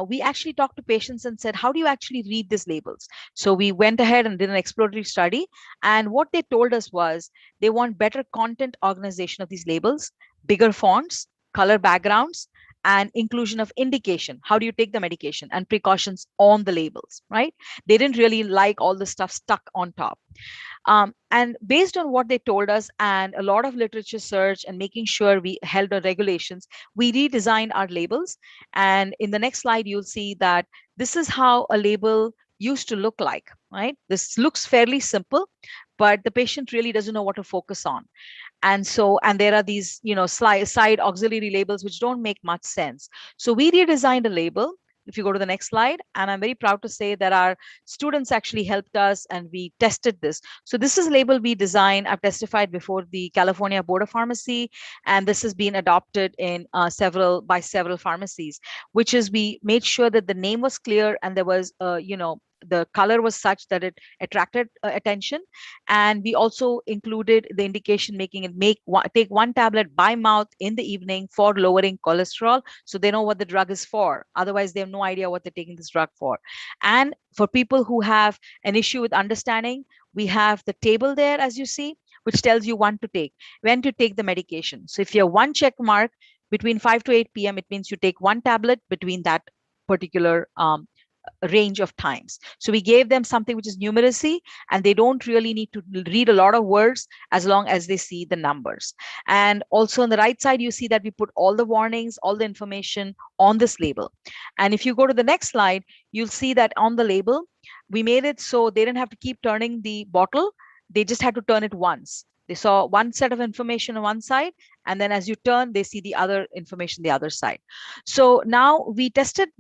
we actually talked to patients and said, how do you actually read these labels? So we went ahead and did an exploratory study. And what they told us was they want better content organization of these labels, bigger fonts, color backgrounds, and inclusion of indication. How do you take the medication and precautions on the labels, right? They didn't really like all the stuff stuck on top. And based on what they told us and a lot of literature search and making sure we held the regulations, we redesigned our labels. And in the next slide, you'll see that this is how a label used to look like, right? This looks fairly simple, but the patient really doesn't know what to focus on. And there are these, side auxiliary labels which don't make much sense. So we redesigned a label. If you go to the next slide, and I'm very proud to say that our students actually helped us and we tested this. So this is a label we designed. I've testified before the California Board of Pharmacy, and this has been adopted in several pharmacies, which is we made sure that the name was clear and there was, the color was such that it attracted attention. And we also included the indication making it take 1 tablet by mouth in the evening for lowering cholesterol, so they know what the drug is for. Otherwise, they have no idea what they're taking this drug for. And for people who have an issue with understanding, we have the table there, as you see, which tells you when to take the medication. So if you have 1 check mark between 5 to 8 p.m., it means you take 1 tablet between that particular range of times. So we gave them something which is numeracy, and they don't really need to read a lot of words as long as they see the numbers. And also on the right side, you see that we put all the warnings, all the information on this label. And if you go to the next slide, you'll see that on the label, we made it so they didn't have to keep turning the bottle. They just had to turn it once. They saw one set of information on one side, and then as you turn, they see the other information the other side. So now we tested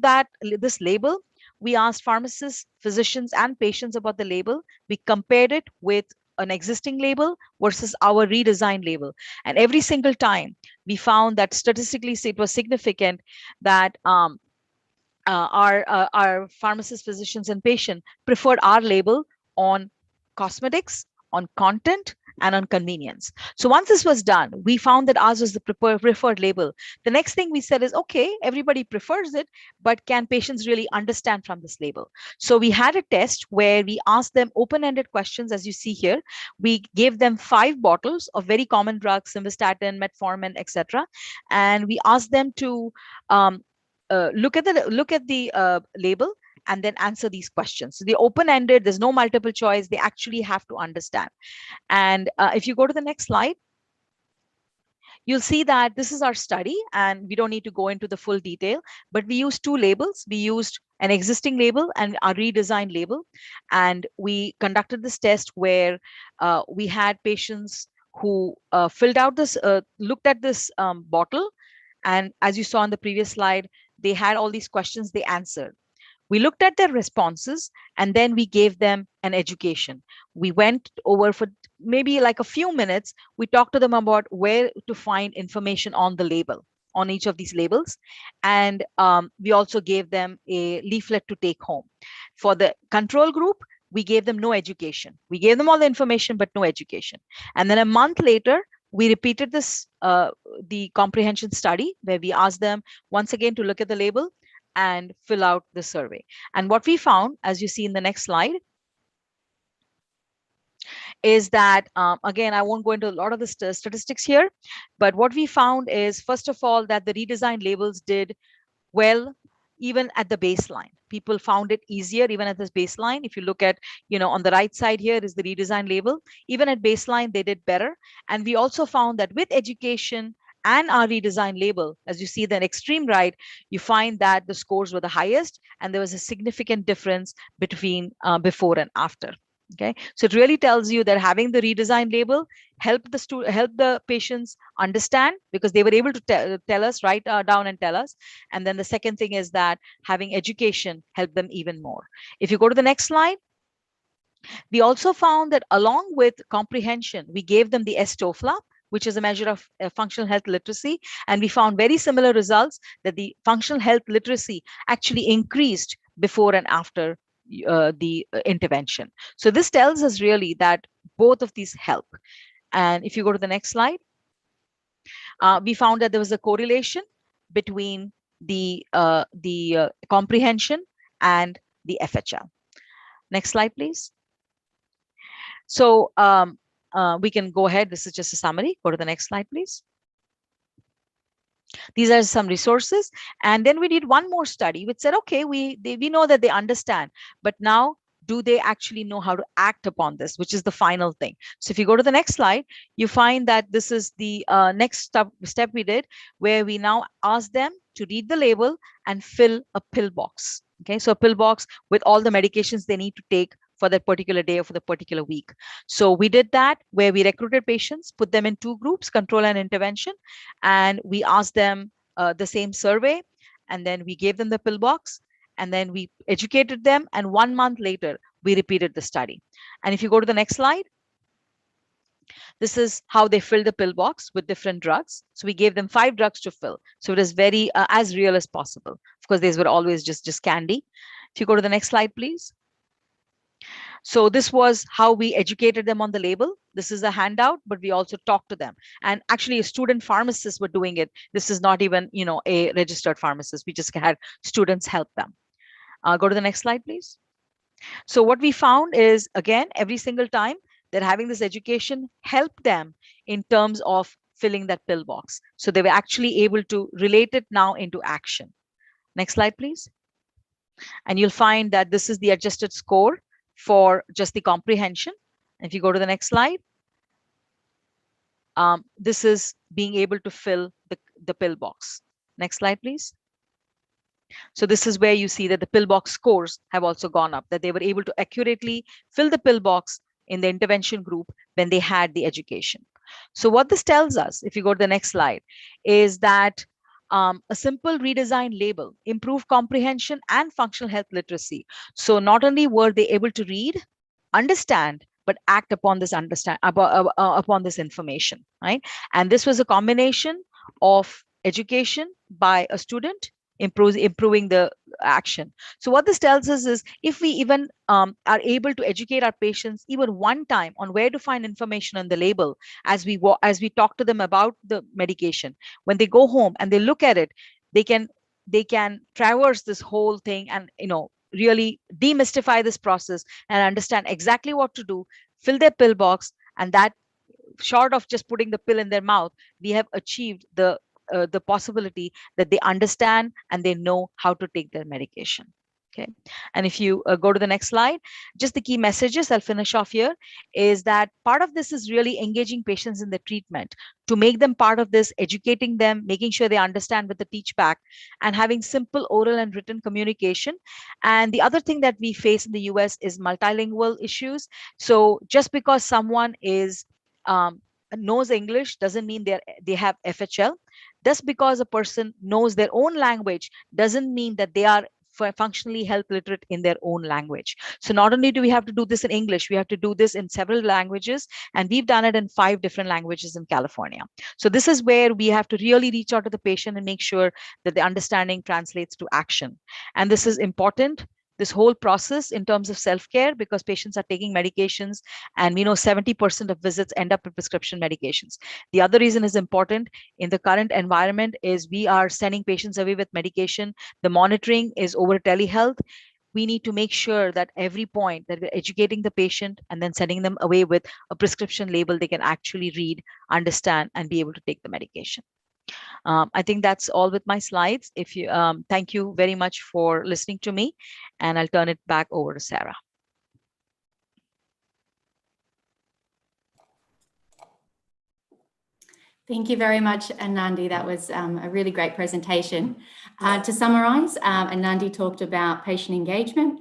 this label. We asked pharmacists, physicians, and patients about the label. We compared it with an existing label versus our redesigned label. And every single time we found that statistically it was significant that our pharmacists, physicians, and patients preferred our label on cosmetics, on content, and on convenience. So once this was done, we found that ours was the preferred label. The next thing we said is, okay, everybody prefers it, but can patients really understand from this label? So we had a test where we asked them open-ended questions, as you see here. We gave them 5 bottles of very common drugs, simvastatin, metformin, etc., and we asked them to look at the label and then answer these questions. So the open-ended, there's no multiple choice. They actually have to understand. And if you go to the next slide, you'll see that this is our study, and we don't need to go into the full detail, but we used 2 labels. We used an existing label and a redesigned label. And we conducted this test where we had patients who filled out this, looked at this bottle. And as you saw on the previous slide, they had all these questions they answered. We looked at their responses, and then we gave them an education. We went over for maybe like a few minutes. We talked to them about where to find information on the label, on each of these labels. And we also gave them a leaflet to take home. For the control group, we gave them no education. We gave them all the information, but no education. And then a month later, we repeated this, the comprehension study, where we asked them once again to look at the label and fill out the survey. And what we found, as you see in the next slide, is that, again, I won't go into a lot of the statistics here, but what we found is, first of all, that the redesigned labels did well even at the baseline. People found it easier even at this baseline. If you look at, on the right side here is the redesigned label. Even at baseline, they did better. And we also found that with education and our redesigned label, as you see the extreme right, you find that the scores were the highest, and there was a significant difference between before and after. Okay, so it really tells you that having the redesigned label helped the patients understand, because they were able to tell us, write down and tell us. And then the second thing is that having education helped them even more. If you go to the next slide, we also found that along with comprehension, we gave them the STOFLA, which is a measure of functional health literacy. And we found very similar results, that the functional health literacy actually increased before and after the intervention. So this tells us really that both of these help. And if you go to the next slide, we found that there was a correlation between the comprehension and the FHL. Next slide, please. So we can go ahead. This is just a summary. Go to the next slide, please. These are some resources. And then we did one more study which said, okay, we know that they understand, but now do they actually know how to act upon this, which is the final thing. So if you go to the next slide, you find that this is the next step we did, where we now ask them to read the label and fill a pill box. Okay, so a pill box with all the medications they need to take for that particular day or for the particular week. So we did that, where we recruited patients, put them in 2 groups, control and intervention, and we asked them the same survey, and then we gave them the pill box, and then we educated them, and 1 month later, we repeated the study. And if you go to the next slide, this is how they filled the pill box with different drugs. So we gave them 5 drugs to fill. So it is very as real as possible. Of course, these were always just candy. If you go to the next slide, please. So this was how we educated them on the label. This is a handout, but we also talked to them. And actually, student pharmacists were doing it. This is not even, a registered pharmacist. We just had students help them. Go to the next slide, please. So what we found is, again, every single time that having this education helped them in terms of filling that pill box. So they were actually able to relate it now into action. Next slide, please. And you'll find that this is the adjusted score for just the comprehension. If you go to the next slide, this is being able to fill the pill box. Next slide, please. So this is where you see that the pillbox scores have also gone up, that they were able to accurately fill the pillbox in the intervention group when they had the education. So what this tells us, if you go to the next slide, is that a simple redesigned label improved comprehension and functional health literacy. So not only were they able to read, understand, but act upon this upon this information, right? And this was a combination of education by a student, improving the action. So what this tells us is, if we even are able to educate our patients even one time on where to find information on the label, as we talk to them about the medication, when they go home and they look at it, they can traverse this whole thing and really demystify this process and understand exactly what to do, fill their pill box, and that, short of just putting the pill in their mouth, we have achieved the possibility that they understand and they know how to take their medication. Okay. And if you go to the next slide, just the key messages, I'll finish off here, is that part of this is really engaging patients in the treatment to make them part of this, educating them, making sure they understand with the teach back, and having simple oral and written communication. And the other thing that we face in the US is multilingual issues. So just because someone is knows English doesn't mean they have FHL. Just because a person knows their own language doesn't mean that they are functionally health literate in their own language. So not only do we have to do this in English, we have to do this in several languages, and we've done it in 5 different languages in California. So this is where we have to really reach out to the patient and make sure that the understanding translates to action. And this is important, this whole process, in terms of self-care, because patients are taking medications, and we know 70% of visits end up with prescription medications. The other reason is important in the current environment is we are sending patients away with medication. The monitoring is over telehealth. We need to make sure that every point that we're educating the patient and then sending them away with a prescription label they can actually read, understand, and be able to take the medication. I think that's all with my slides. If you thank you very much for listening to me, and I'll turn it back over to Sarah. Thank you very much, Anandi. That was a really great presentation. To summarize, Anandi talked about patient engagement.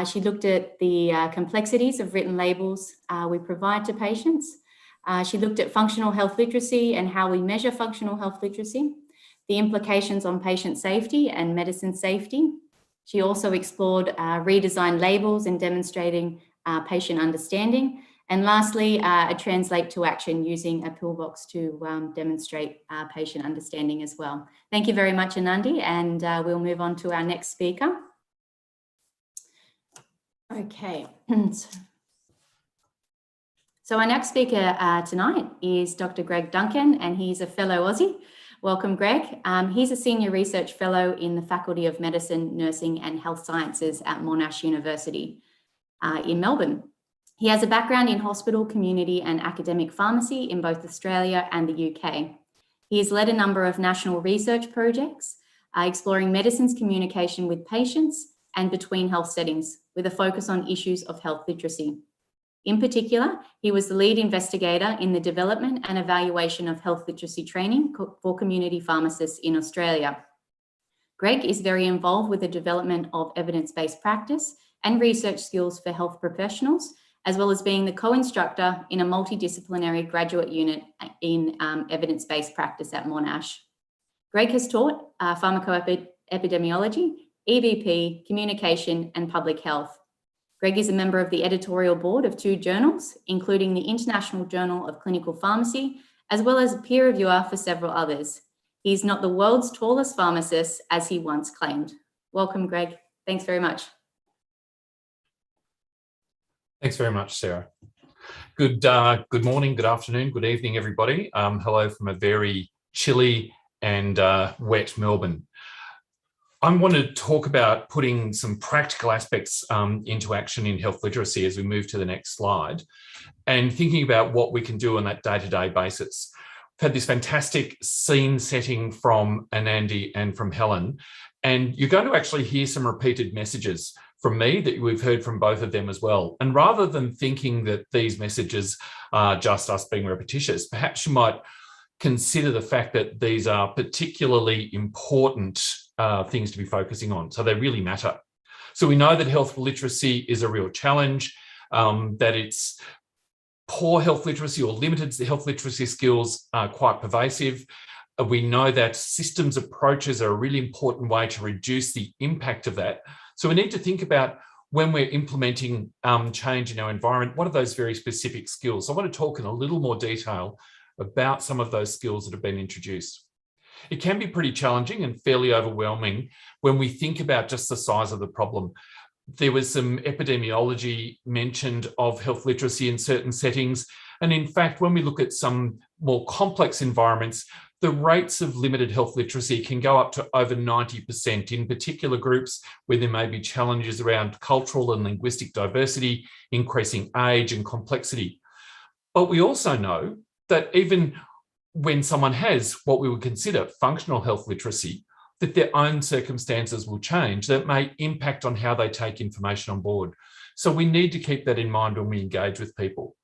She looked at the complexities of written labels we provide to patients. She looked at functional health literacy and how we measure functional health literacy, the implications on patient safety and medicine safety. She also explored redesigned labels and demonstrating patient understanding. And lastly, a translate to action using a pillbox to demonstrate patient understanding as well. Thank you very much, Anandi, and we'll move on to our next speaker. Okay. So our next speaker tonight is Dr. Greg Duncan, and he's a fellow Aussie. Welcome, Greg. He's a senior research fellow in the Faculty of Medicine, Nursing and Health Sciences at Monash University in Melbourne. He has a background in hospital, community and academic pharmacy in both Australia and the UK. He has led a number of national research projects exploring medicine's communication with patients and between health settings, with a focus on issues of health literacy. In particular, he was the lead investigator in the development and evaluation of health literacy training for community pharmacists in Australia. Greg is very involved with the development of evidence-based practice and research skills for health professionals, as well as being the co-instructor in a multidisciplinary graduate unit in evidence-based practice at Monash. Greg has taught pharmacoepidemiology, EBP, communication, and public health. Greg is a member of the editorial board of 2 journals, including the International Journal of Clinical Pharmacy, as well as a peer reviewer for several others. He's not the world's tallest pharmacist, as he once claimed. Welcome, Greg. Thanks very much. Thanks very much, Sarah. Good morning, good afternoon, good evening, everybody. Hello from a very chilly and wet Melbourne. I want to talk about putting some practical aspects into action in health literacy as we move to the next slide, and thinking about what we can do on that day-to-day basis. We've had this fantastic scene setting from Anandi and from Helen, And you're going to actually hear some repeated messages from me that we've heard from both of them as well. And rather than thinking that these messages are just us being repetitious, perhaps you might consider the fact that these are particularly important things to be focusing on. So they really matter. So we know that health literacy is a real challenge, that it's poor health literacy or limited health literacy skills are quite pervasive. We know that systems approaches are a really important way to reduce the impact of that. So we need to think about when we're implementing change in our environment, what are those very specific skills? So I want to talk in a little more detail about some of those skills that have been introduced. It can be pretty challenging and fairly overwhelming when we think about just the size of the problem. There was some epidemiology mentioned of health literacy in certain settings. And in fact, when we look at some more complex environments, the rates of limited health literacy can go up to over 90% in particular groups where there may be challenges around cultural and linguistic diversity, increasing age and complexity. But we also know that even when someone has what we would consider functional health literacy, that their own circumstances will change that may impact on how they take information on board. So we need to keep that in mind when we engage with people.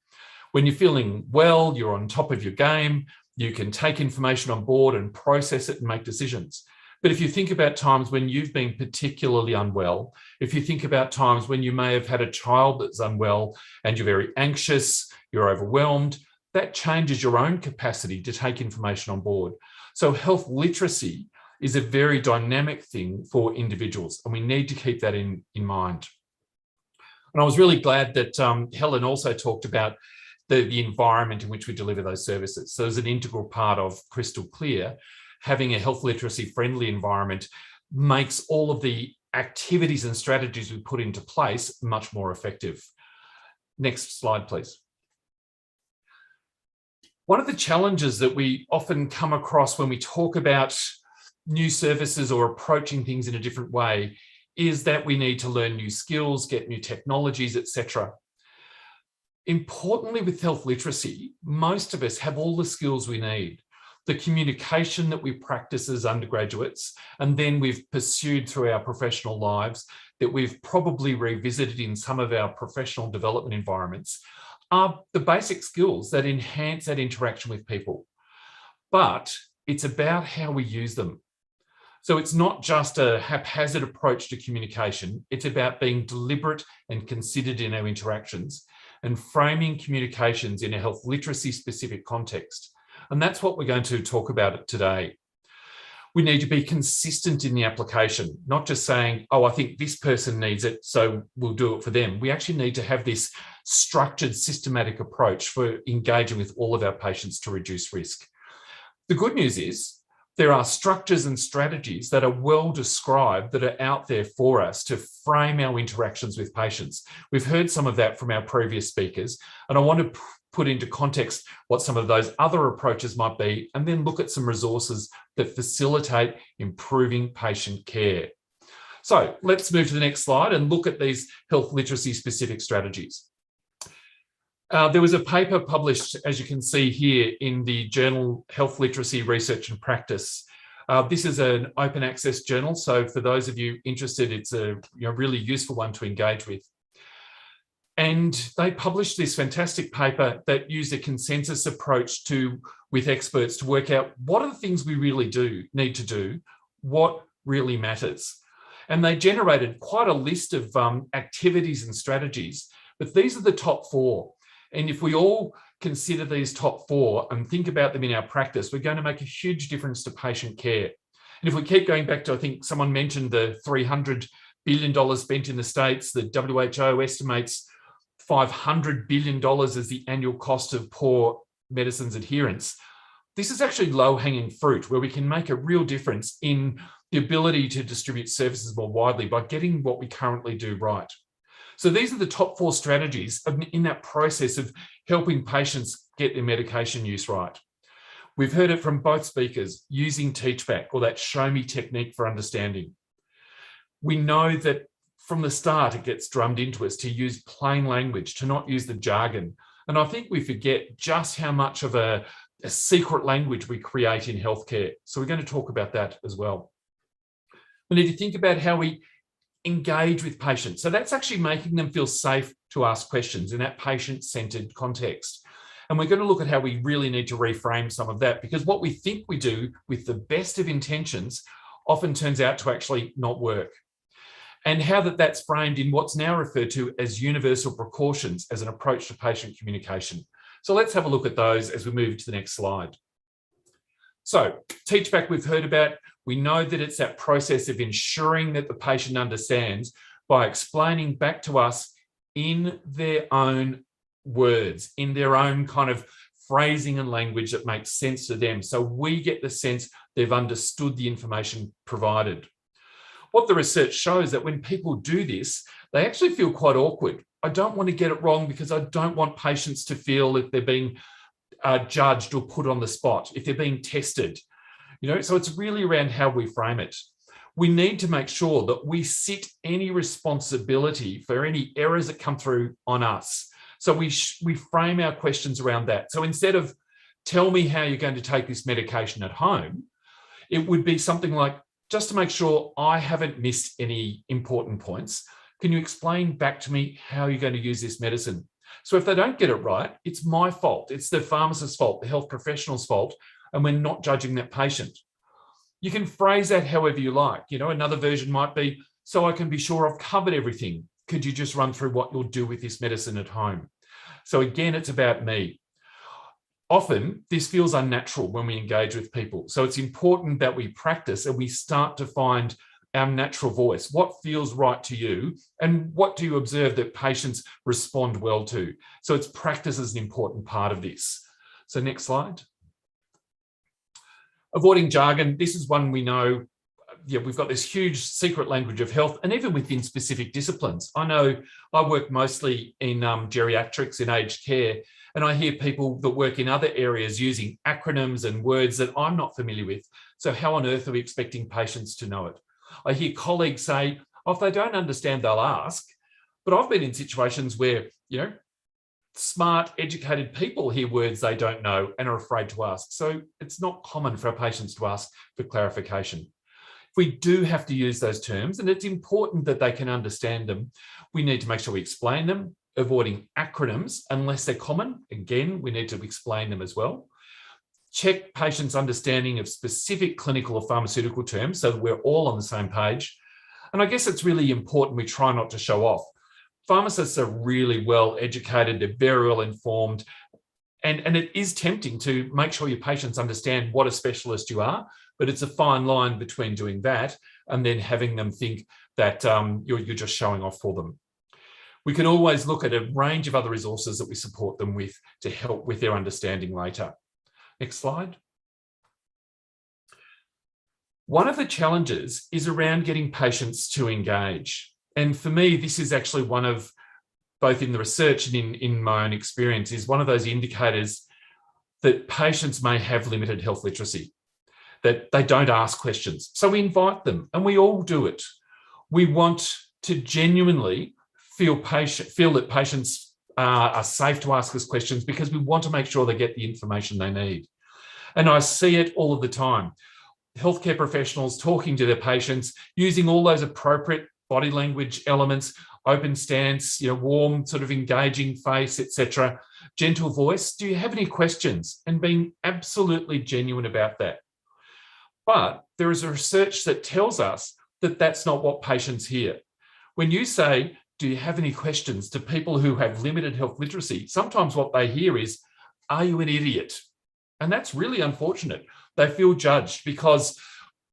When you're feeling well, you're on top of your game, you can take information on board and process it and make decisions. But if you think about times when you've been particularly unwell, if you think about times when you may have had a child that's unwell and you're very anxious, you're overwhelmed, that changes your own capacity to take information on board. So health literacy is a very dynamic thing for individuals, and we need to keep that in mind. And I was really glad that Helen also talked about the environment in which we deliver those services. So as an integral part of Crystal Clear, having a health literacy friendly environment makes all of the activities and strategies we put into place much more effective. Next slide, please. One of the challenges that we often come across when we talk about new services or approaching things in a different way is that we need to learn new skills, get new technologies, etc. Importantly, with health literacy, most of us have all the skills we need. The communication that we practice as undergraduates, and then we've pursued through our professional lives, that we've probably revisited in some of our professional development environments, are the basic skills that enhance that interaction with people. But it's about how we use them. So it's not just a haphazard approach to communication. It's about being deliberate and considered in our interactions and framing communications in a health literacy specific context. And that's what we're going to talk about today. We need to be consistent in the application, not just saying, oh, I think this person needs it, so we'll do it for them. We actually need to have this structured, systematic approach for engaging with all of our patients to reduce risk. The good news is there are structures and strategies that are well described that are out there for us to frame our interactions with patients. We've heard some of that from our previous speakers, and I want to put into context what some of those other approaches might be, and then look at some resources that facilitate improving patient care. So let's move to the next slide and look at these health literacy specific strategies. There was a paper published, as you can see here, in the journal Health Literacy Research and Practice. This is an open access journal, so for those of you interested, it's a really useful one to engage with. And they published this fantastic paper that used a consensus approach with experts to work out what are the things we really need to do, what really matters. And they generated quite a list of activities and strategies, but these are the top 4. And if we all consider these top 4 and think about them in our practice, we're going to make a huge difference to patient care. And if we keep going back to, I think someone mentioned the $300 billion spent in the States, the WHO estimates $500 billion as the annual cost of poor medicines adherence. This is actually low-hanging fruit where we can make a real difference in the ability to distribute services more widely by getting what we currently do right. So these are the top 4 strategies in that process of helping patients get their medication use right. We've heard it from both speakers, using teachback or that show me technique for understanding. We know that from the start, it gets drummed into us to use plain language, to not use the jargon. And I think we forget just how much of a secret language we create in healthcare. So we're going to talk about that as well. We need to think about how we engage with patients. So that's actually making them feel safe to ask questions in that patient-centered context. And we're going to look at how we really need to reframe some of that, because what we think we do with the best of intentions often turns out to actually not work. And how that's framed in what's now referred to as universal precautions as an approach to patient communication. So let's have a look at those as we move to the next slide. So teach back we've heard about. We know that it's that process of ensuring that the patient understands by explaining back to us in their own words, in their own kind of phrasing and language that makes sense to them. So we get the sense they've understood the information provided. What the research shows that when people do this, they actually feel quite awkward. I don't want to get it wrong because I don't want patients to feel that they're being judged or put on the spot, if they're being tested. So it's really around how we frame it. We need to make sure that we sit any responsibility for any errors that come through on us. So we frame our questions around that. So instead of tell me how you're going to take this medication at home, it would be something like, just to make sure I haven't missed any important points, can you explain back to me how you're going to use this medicine? So if they don't get it right, it's my fault. It's the pharmacist's fault, the health professional's fault, and we're not judging that patient. You can phrase that however you like. Another version might be, so I can be sure I've covered everything. Could you just run through what you'll do with this medicine at home? So again, it's about me. Often, this feels unnatural when we engage with people. So it's important that we practice and we start to find our natural voice. What feels right to you? And what do you observe that patients respond well to? So it's practice is an important part of this. So next slide. Avoiding jargon. This is one we know. We've got this huge secret language of health, and even within specific disciplines. I know I work mostly in geriatrics, in aged care, and I hear people that work in other areas using acronyms and words that I'm not familiar with. So how on earth are we expecting patients to know it? I hear colleagues say, oh, if they don't understand, they'll ask. But I've been in situations where, smart, educated people hear words they don't know and are afraid to ask. So it's not common for our patients to ask for clarification. If we do have to use those terms, and it's important that they can understand them, we need to make sure we explain them, avoiding acronyms unless they're common. Again, we need to explain them as well. Check patients' understanding of specific clinical or pharmaceutical terms so that we're all on the same page. And I guess it's really important we try not to show off. Pharmacists are really well educated, they're very well informed, and it is tempting to make sure your patients understand what a specialist you are, but it's a fine line between doing that and then having them think that you're just showing off for them. We can always look at a range of other resources that we support them with to help with their understanding later. Next slide. One of the challenges is around getting patients to engage. And for me, this is actually one of, both in the research and in my own experience, is one of those indicators that patients may have limited health literacy, that they don't ask questions. So we invite them, and we all do it. We want to genuinely feel that patients are safe to ask us questions because we want to make sure they get the information they need. And I see it all of the time. Healthcare professionals talking to their patients, using all those appropriate body language elements, open stance, warm, sort of engaging face, etc., gentle voice. Do you have any questions? And being absolutely genuine about that. But there is a research that tells us that that's not what patients hear. When you say, do you have any questions to people who have limited health literacy, sometimes what they hear is, are you an idiot? And that's really unfortunate. They feel judged because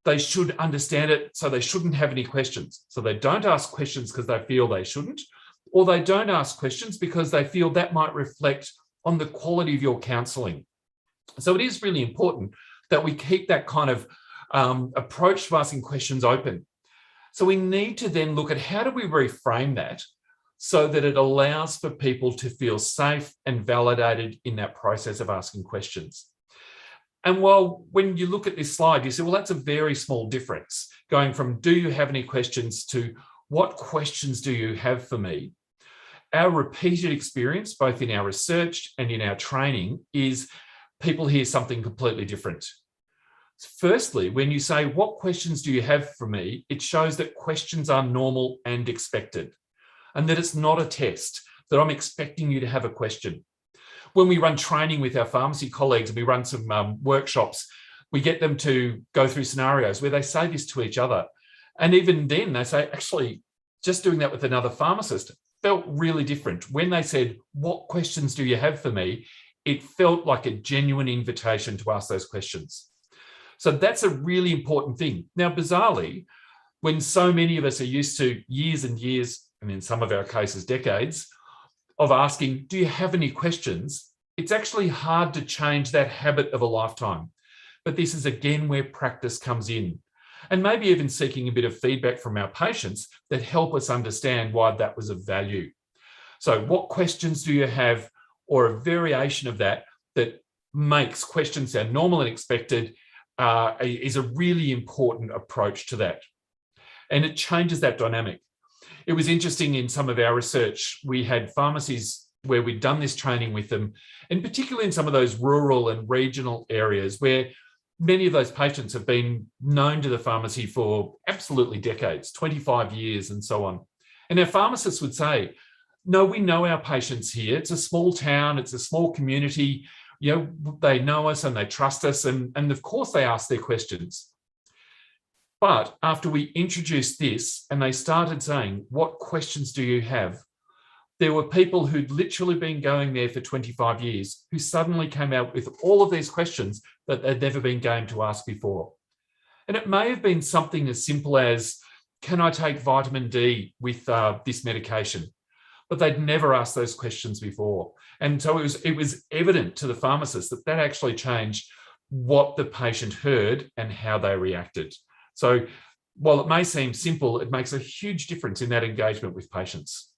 they should understand it, so they shouldn't have any questions. So they don't ask questions because they feel they shouldn't, or they don't ask questions because they feel that might reflect on the quality of your counselling. So it is really important that we keep that kind of approach to asking questions open. So we need to then look at how do we reframe that so that it allows for people to feel safe and validated in that process of asking questions. And while when you look at this slide, you say, well, that's a very small difference, going from do you have any questions to what questions do you have for me? Our repeated experience, both in our research and in our training, is people hear something completely different. Firstly, when you say, what questions do you have for me? It shows that questions are normal and expected, and that it's not a test, that I'm expecting you to have a question. When we run training with our pharmacy colleagues and we run some workshops, we get them to go through scenarios where they say this to each other. And even then they say, actually, just doing that with another pharmacist felt really different. When they said, what questions do you have for me? It felt like a genuine invitation to ask those questions. So that's a really important thing. Now, bizarrely, when so many of us are used to years and years, and in some of our cases, decades, of asking, do you have any questions? It's actually hard to change that habit of a lifetime. But this is again where practice comes in. And maybe even seeking a bit of feedback from our patients that help us understand why that was of value. So what questions do you have, or a variation of that that makes questions sound normal and expected, is a really important approach to that. And it changes that dynamic. It was interesting in some of our research, we had pharmacies where we'd done this training with them, and particularly in some of those rural and regional areas where many of those patients have been known to the pharmacy for absolutely decades, 25 years and so on. And our pharmacists would say, no, we know our patients here. It's a small town, it's a small community. You know, they know us and they trust us. And of course they ask their questions. But after we introduced this and they started saying, what questions do you have? There were people who'd literally been going there for 25 years who suddenly came out with all of these questions that they'd never been game to ask before. And it may have been something as simple as, can I take vitamin D with this medication? But they'd never asked those questions before. And so it was evident to the pharmacist that that actually changed what the patient heard and how they reacted. So while it may seem simple, it makes a huge difference in that engagement with patients.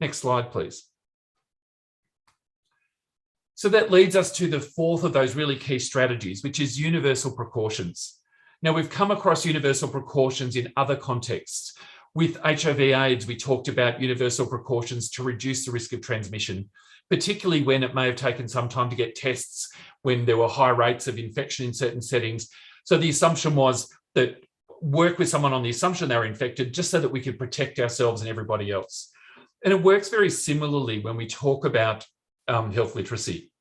Next slide, please. So that leads us to the fourth of those really key strategies, which is universal precautions. Now, we've come across universal precautions in other contexts. With HIV/AIDS, we talked about universal precautions to reduce the risk of transmission, particularly when it may have taken some time to get tests, when there were high rates of infection in certain settings. So the assumption was that work with someone on the assumption they were infected, just so that we could protect ourselves and everybody else. And it works very similarly when we talk about health literacy.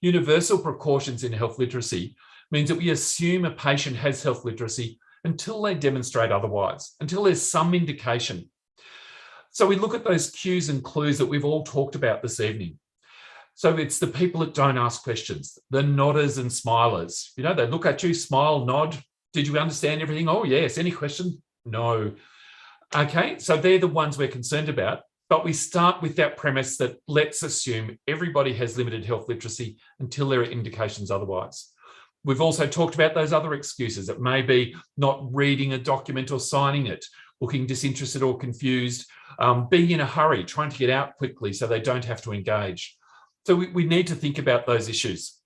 Universal precautions in health literacy means that we assume a patient has health literacy until they demonstrate otherwise, until there's some indication. So we look at those cues and clues that we've all talked about this evening. So it's the people that don't ask questions, the nodders and smilers. You know, they look at you, smile, nod. Did you understand everything? Oh, yes. Any question? No. Okay, so they're the ones we're concerned about. But we start with that premise that let's assume everybody has limited health literacy until there are indications otherwise. We've also talked about those other excuses. It may be not reading a document or signing it, looking disinterested or confused, being in a hurry, trying to get out quickly so they don't have to engage. So we need to think about those issues.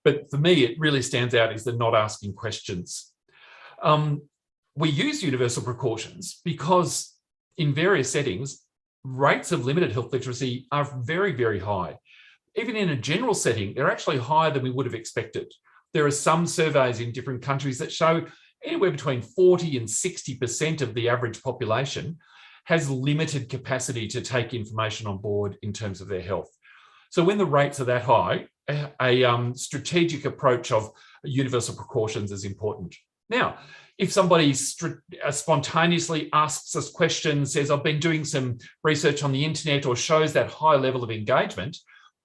But for me, it really stands out is the not asking questions. We use universal precautions because in various settings, rates of limited health literacy are very, very high. Even in a general setting, they're actually higher than we would have expected. There are some surveys in different countries that show anywhere between 40 and 60% of the average population has limited capacity to take information on board in terms of their health. So when the rates are that high, a strategic approach of universal precautions is important. Now, if somebody spontaneously asks us questions, says, I've been doing some research on the internet, or shows that high level of engagement,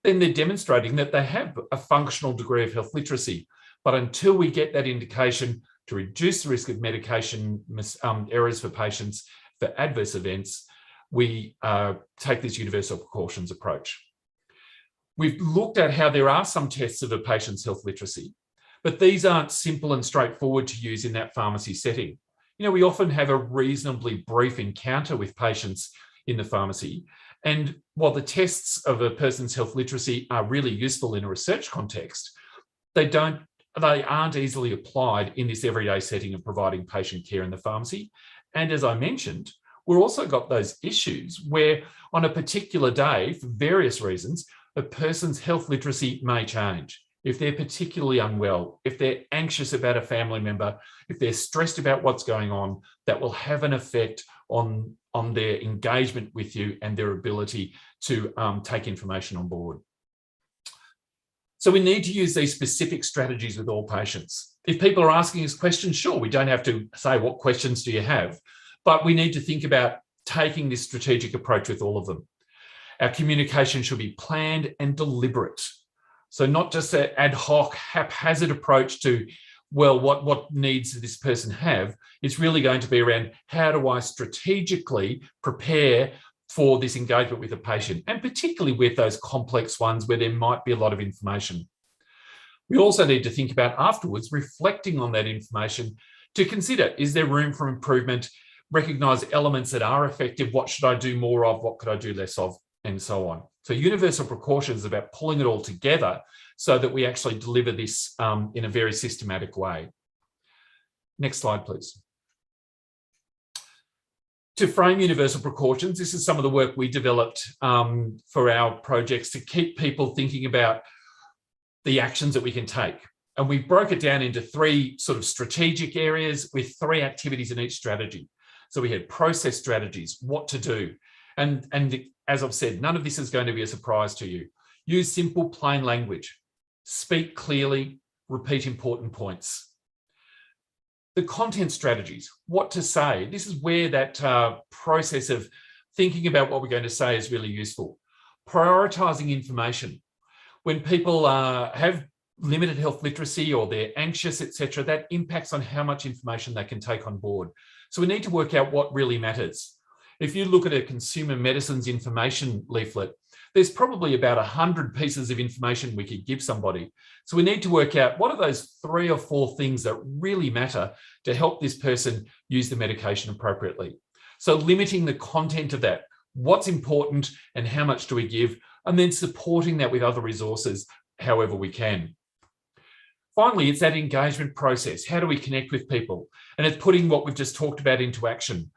then they're demonstrating that they have a functional degree of health literacy. But until we get that indication to reduce the risk of medication errors for patients, for adverse events, we take this universal precautions approach. We've looked at how there are some tests of a patient's health literacy, but these aren't simple and straightforward to use in that pharmacy setting. You know, we often have a reasonably brief encounter with patients in the pharmacy. And while the tests of a person's health literacy are really useful in a research context, they aren't easily applied in this everyday setting of providing patient care in the pharmacy. And as I mentioned, we've also got those issues where on a particular day, for various reasons, a person's health literacy may change. if they're particularly unwell, if they're anxious about a family member, if they're stressed about what's going on, that will have an effect on their engagement with you and their ability to take information on board. So we need to use these specific strategies with all patients. If people are asking us questions, sure, we don't have to say, what questions do you have? But we need to think about taking this strategic approach with all of them. Our communication should be planned and deliberate. So not just an ad hoc, haphazard approach to, well, what needs does this person have? It's really going to be around, how do I strategically prepare for this engagement with a patient, and particularly with those complex ones where there might be a lot of information. We also need to think about afterwards, reflecting on that information to consider, is there room for improvement, recognise elements that are effective, what should I do more of, what could I do less of, and so on. So universal precautions is about pulling it all together so that we actually deliver this in a very systematic way. Next slide, please. To frame universal precautions, this is some of the work we developed for our projects to keep people thinking about the actions that we can take. And we broke it down into 3 sort of strategic areas with 3 activities in each strategy. So we had process strategies, what to do. And as I've said, none of this is going to be a surprise to you. Use simple, plain language. Speak clearly, repeat important points. The content strategies, what to say. This is where that process of thinking about what we're going to say is really useful. Prioritizing information. When people have limited health literacy or they're anxious, etc., that impacts on how much information they can take on board. So we need to work out what really matters. If you look at a consumer medicines information leaflet, there's probably about 100 pieces of information we could give somebody. So we need to work out what are those 3 or 4 things that really matter to help this person use the medication appropriately. So limiting the content of that, what's important and how much do we give, and then supporting that with other resources however we can. Finally, it's that engagement process. How do we connect with people? And it's putting what we've just talked about into action.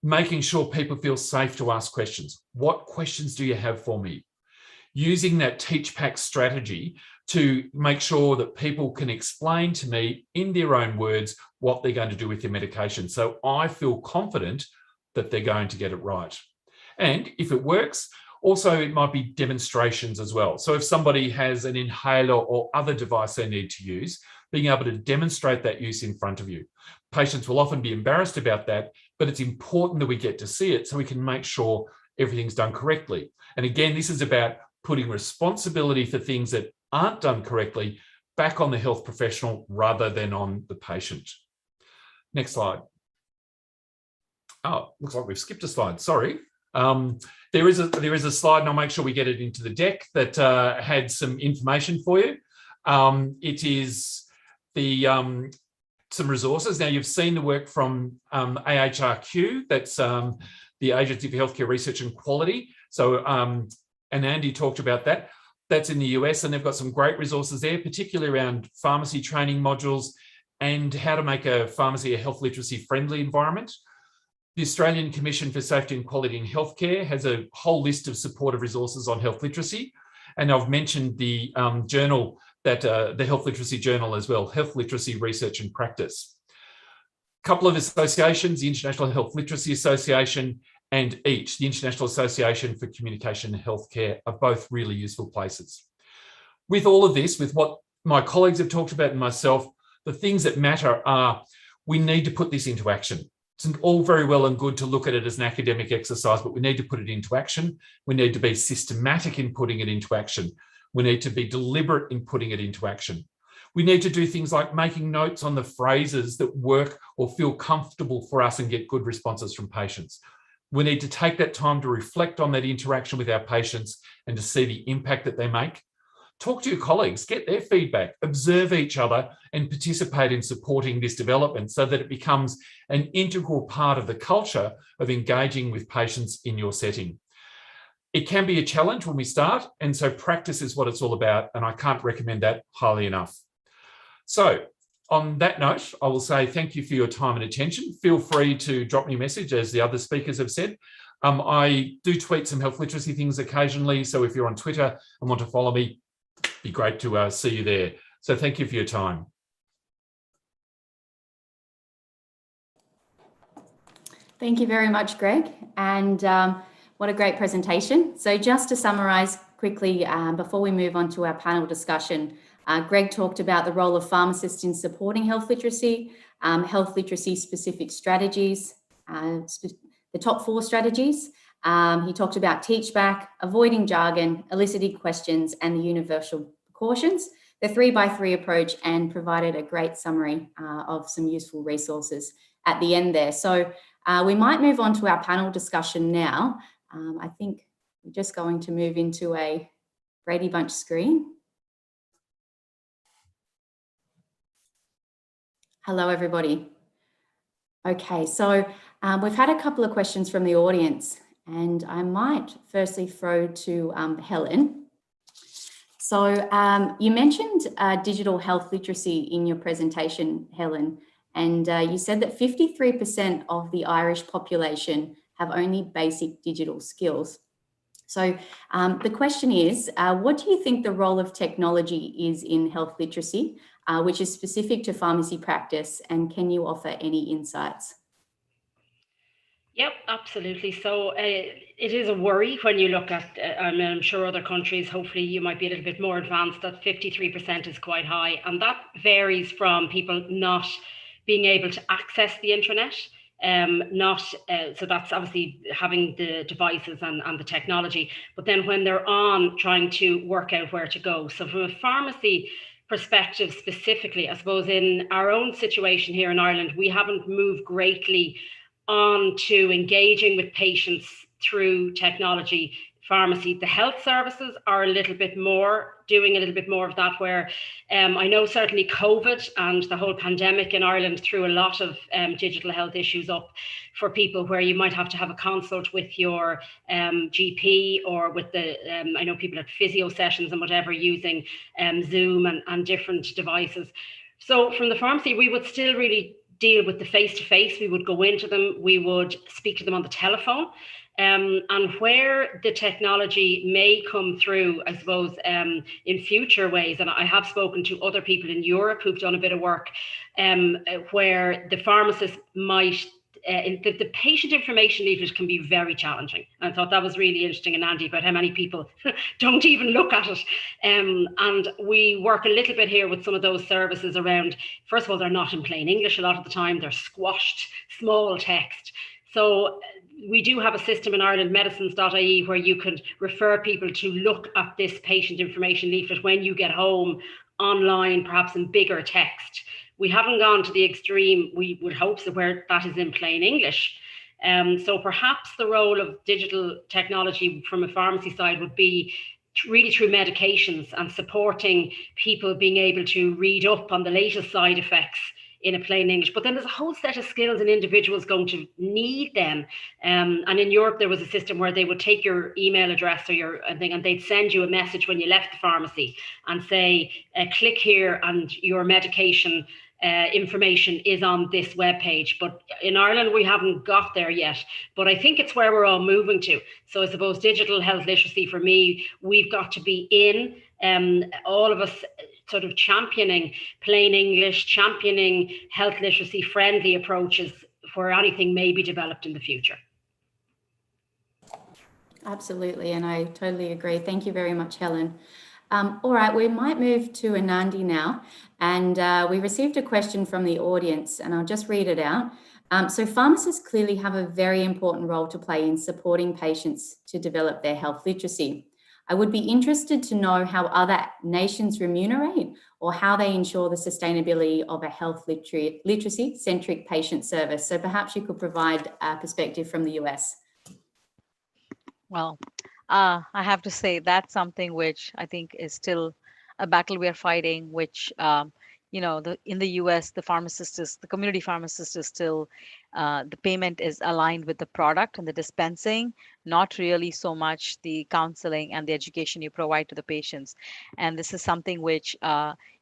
Making sure people feel safe to ask questions. What questions do you have for me? Using that teach pack strategy to make sure that people can explain to me in their own words what they're going to do with their medication. So I feel confident that they're going to get it right. And if it works, also it might be demonstrations as well. So if somebody has an inhaler or other device they need to use, being able to demonstrate that use in front of you. Patients will often be embarrassed about that, but it's important that we get to see it so we can make sure everything's done correctly. And again, this is about putting responsibility for things that aren't done correctly back on the health professional rather than on the patient. Next slide. Oh, looks like we've skipped a slide, sorry. There is a slide, and I'll make sure we get it into the deck that had some information for you. It is the some resources. Now, you've seen the work from AHRQ, that's the Agency for Healthcare Research and Quality. So, and Andy talked about that. That's in the US, and they've got some great resources there, particularly around pharmacy training modules and how to make a pharmacy a health literacy friendly environment. The Australian Commission for Safety and Quality in Healthcare has a whole list of supportive resources on health literacy. And I've mentioned the journal, that the Health Literacy Journal as well, Health Literacy Research and Practice. A couple of associations, the International Health Literacy Association and EACH, the International Association for Communication and Healthcare, are both really useful places. With all of this, with what my colleagues have talked about and myself, the things that matter are we need to put this into action. It's all very well and good to look at it as an academic exercise, but we need to put it into action. We need to be systematic in putting it into action. We need to be deliberate in putting it into action. We need to do things like making notes on the phrases that work or feel comfortable for us and get good responses from patients. We need to take that time to reflect on that interaction with our patients and to see the impact that they make. Talk to your colleagues, get their feedback, observe each other and participate in supporting this development so that it becomes an integral part of the culture of engaging with patients in your setting. It can be a challenge when we start, and so practice is what it's all about, and I can't recommend that highly enough. So on that note, I will say thank you for your time and attention. Feel free to drop me a message, as the other speakers have said. I do tweet some health literacy things occasionally, so if you're on Twitter and want to follow me, Be great to see you there. So thank you for your time. Thank you very much, Greg. And what a great presentation. So just to summarize quickly, before we move on to our panel discussion, Greg talked about the role of pharmacists in supporting health literacy specific strategies, the top 4 strategies. He talked about teach back, avoiding jargon, eliciting questions, and the universal precautions, the 3x3 approach, and provided a great summary of some useful resources at the end there. So we might move on to our panel discussion now. I think we're just going to move into a Brady Bunch screen. Hello, everybody. Okay, so we've had a couple of questions from the audience, and I might firstly throw to Helen. So you mentioned digital health literacy in your presentation, Helen, and you said that 53% of the Irish population have only basic digital skills. So the question is, what do you think the role of technology is in health literacy, which is specific to pharmacy practice, and can you offer any insights? Yep, absolutely. So it is a worry when you look at, I'm sure other countries, hopefully you might be a little bit more advanced, that 53% is quite high. And that varies from people not being able to access the internet, so that's obviously having the devices and the technology, but then when they're on trying to work out where to go. So from a pharmacy perspective specifically, I suppose in our own situation here in Ireland, we haven't moved greatly on to engaging with patients through technology. Pharmacy, the health services are doing a little bit more of that, where I know certainly COVID and the whole pandemic in Ireland threw a lot of digital health issues up for people, where you might have to have a consult with your GP or with the, I know people had physio sessions and whatever using Zoom and different devices. So from the pharmacy, we would still really deal with the face-to-face. We would go into them, we would speak to them on the telephone. And where the technology may come through, I suppose, in future ways, and I have spoken to other people in Europe who've done a bit of work, where the pharmacist might, the patient information leaflet can be very challenging. I thought that was really interesting and handy about how many people don't even look at it. And we work a little bit here with some of those services around, first of all, they're not in plain English a lot of the time, they're squashed, small text. So we do have a system in Ireland, medicines.ie, where you can refer people to look at this patient information leaflet when you get home online, perhaps in bigger text. We haven't gone to the extreme, we would hope, so where that is in plain English. So perhaps the role of digital technology from a pharmacy side would be really through medications and supporting people being able to read up on the latest side effects in a plain English. But then there's a whole set of skills and individuals going to need them. And in Europe, there was a system where they would take your email address or your thing, and they'd send you a message when you left the pharmacy and say, click here and your medication information is on this webpage. But in Ireland, we haven't got there yet. But I think it's where we're all moving to. So I suppose digital health literacy, for me, we've got to be in, all of us sort of championing plain English, championing health literacy friendly approaches where anything may be developed in the future. Absolutely, and I totally agree. Thank you very much, Helen. All right, we might move to Anandi now, and we received a question from the audience, and I'll just read it out. So pharmacists clearly have a very important role to play in supporting patients to develop their health literacy. I would be interested to know how other nations remunerate or how they ensure the sustainability of a health literacy-centric patient service. So perhaps you could provide a perspective from the US. Well, I have to say that's something which I think is still a battle we are fighting, which, in the US, the community pharmacist is still, the payment is aligned with the product and the dispensing, not really so much the counseling and the education you provide to the patients. And this is something which,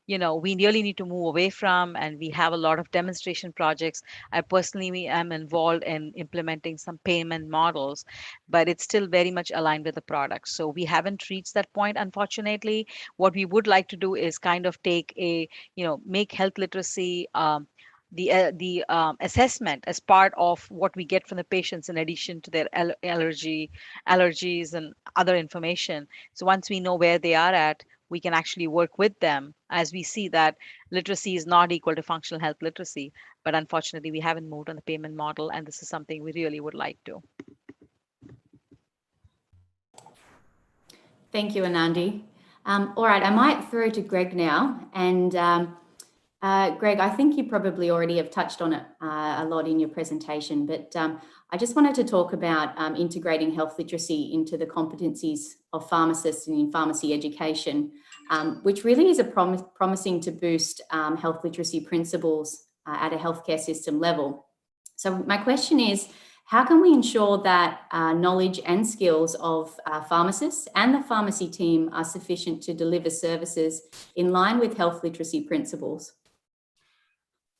we really need to move away from, and we have a lot of demonstration projects. I personally am involved in implementing some payment models, but it's still very much aligned with the product. So we haven't reached that point, unfortunately. What we would like to do is kind of take make health literacy the assessment as part of what we get from the patients in addition to their allergies and other information. So once we know where they are at, we can actually work with them, as we see that literacy is not equal to functional health literacy. But unfortunately, we haven't moved on the payment model, and this is something we really would like to. Thank you, Anandi. All right, I might throw to Greg now. And Greg, I think you probably already have touched on it a lot in your presentation, but I just wanted to talk about integrating health literacy into the competencies of pharmacists and in pharmacy education, which really is promising to boost health literacy principles at a healthcare system level. So my question is, how can we ensure that knowledge and skills of pharmacists and the pharmacy team are sufficient to deliver services in line with health literacy principles?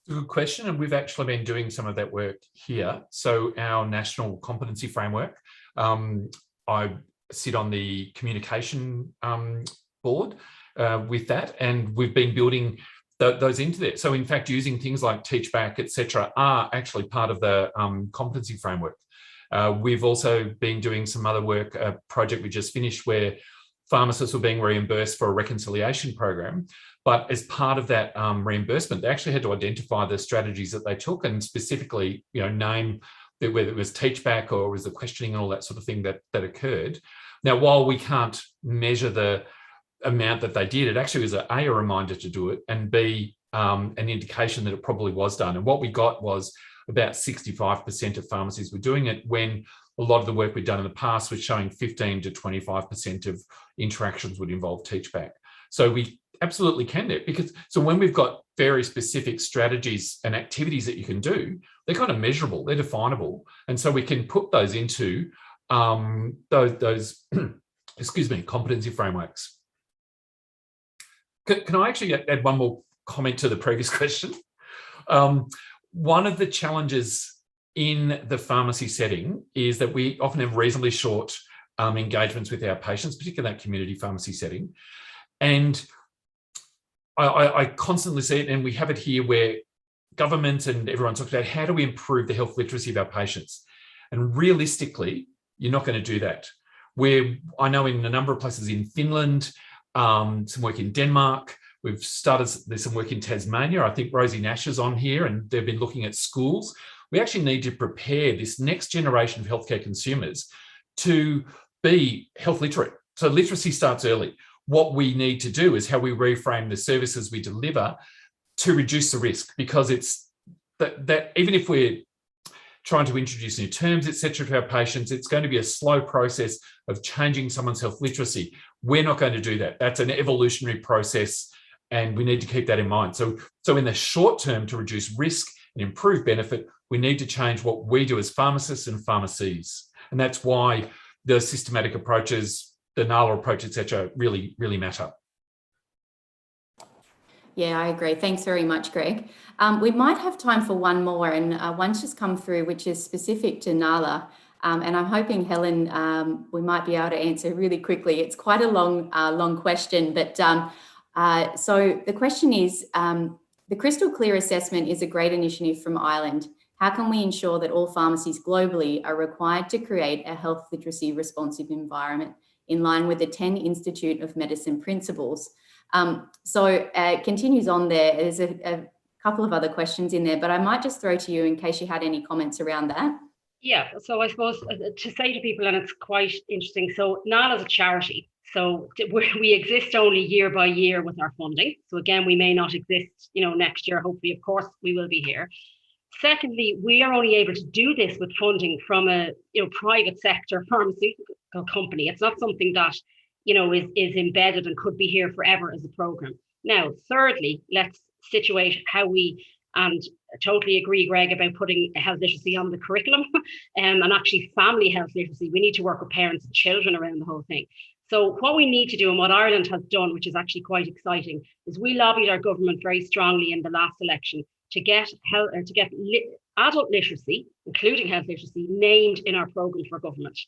Good question, and we've actually been doing some of that work here. So our national competency framework, I sit on the communication board with that, and we've been building those into there. So in fact, using things like Teachback, etc., are actually part of the competency framework. We've also been doing some other work, a project we just finished where pharmacists were being reimbursed for a reconciliation program. But as part of that reimbursement, they actually had to identify the strategies that they took and specifically, name whether it was Teachback or was the questioning and all that sort of thing that occurred. Now, while we can't measure the amount that they did, it actually was a reminder to do it, and B, an indication that it probably was done. And what we got was about 65% of pharmacies were doing it, when a lot of the work we'd done in the past was showing 15 to 25% of interactions would involve Teachback. So we absolutely can do it, because so when we've got very specific strategies and activities that you can do, they're kind of measurable, they're definable, and so we can put those into those excuse me, competency frameworks. Can I actually add one more comment to the previous question? One of the challenges in the pharmacy setting is that we often have reasonably short engagements with our patients, particularly in that community pharmacy setting. And I constantly see it, and we have it here where government and everyone talks about how do we improve the health literacy of our patients. And realistically, you're not going to do that. Where I know in a number of places in Finland, some work in Denmark, we've started, there's some work in Tasmania. I think Rosie Nash is on here, and they've been looking at schools. We actually need to prepare this next generation of healthcare consumers to be health literate. So literacy starts early. What we need to do is how we reframe the services we deliver to reduce the risk, because it's that even if we're trying to introduce new terms, etc., to our patients, it's going to be a slow process of changing someone's health literacy. We're not going to do that. That's an evolutionary process, and we need to keep that in mind. So in the short term, to reduce risk and improve benefit, we need to change what we do as pharmacists and pharmacies. And that's why the systematic approaches, the NALA approach, etc., really, really matter. Yeah, I agree. Thanks very much, Greg. We might have time for one more, and one's just come through, which is specific to NALA. And I'm hoping, Helen, we might be able to answer really quickly. It's quite a long question, but so the question is, the Crystal Clear assessment is a great initiative from Ireland. How can we ensure that all pharmacies globally are required to create a health literacy responsive environment in line with the 10 Institute of Medicine principles? So it continues on there. There's a couple of other questions in there, but I might just throw to you in case you had any comments around that. Yeah, so I suppose to say to people, and it's quite interesting, so NALA is a charity. So we exist only year by year with our funding. So again, we may not exist, next year. Hopefully, of course, we will be here. Secondly, we are only able to do this with funding from a private sector pharmaceutical company. It's not something that is embedded and could be here forever as a program. Now, thirdly, let's situate how we, and I totally agree, Greg, about putting health literacy on the curriculum and actually family health literacy. We need to work with parents and children around the whole thing. So what we need to do, and what Ireland has done, which is actually quite exciting, is we lobbied our government very strongly in the last election to get adult literacy, including health literacy, named in our programme for government.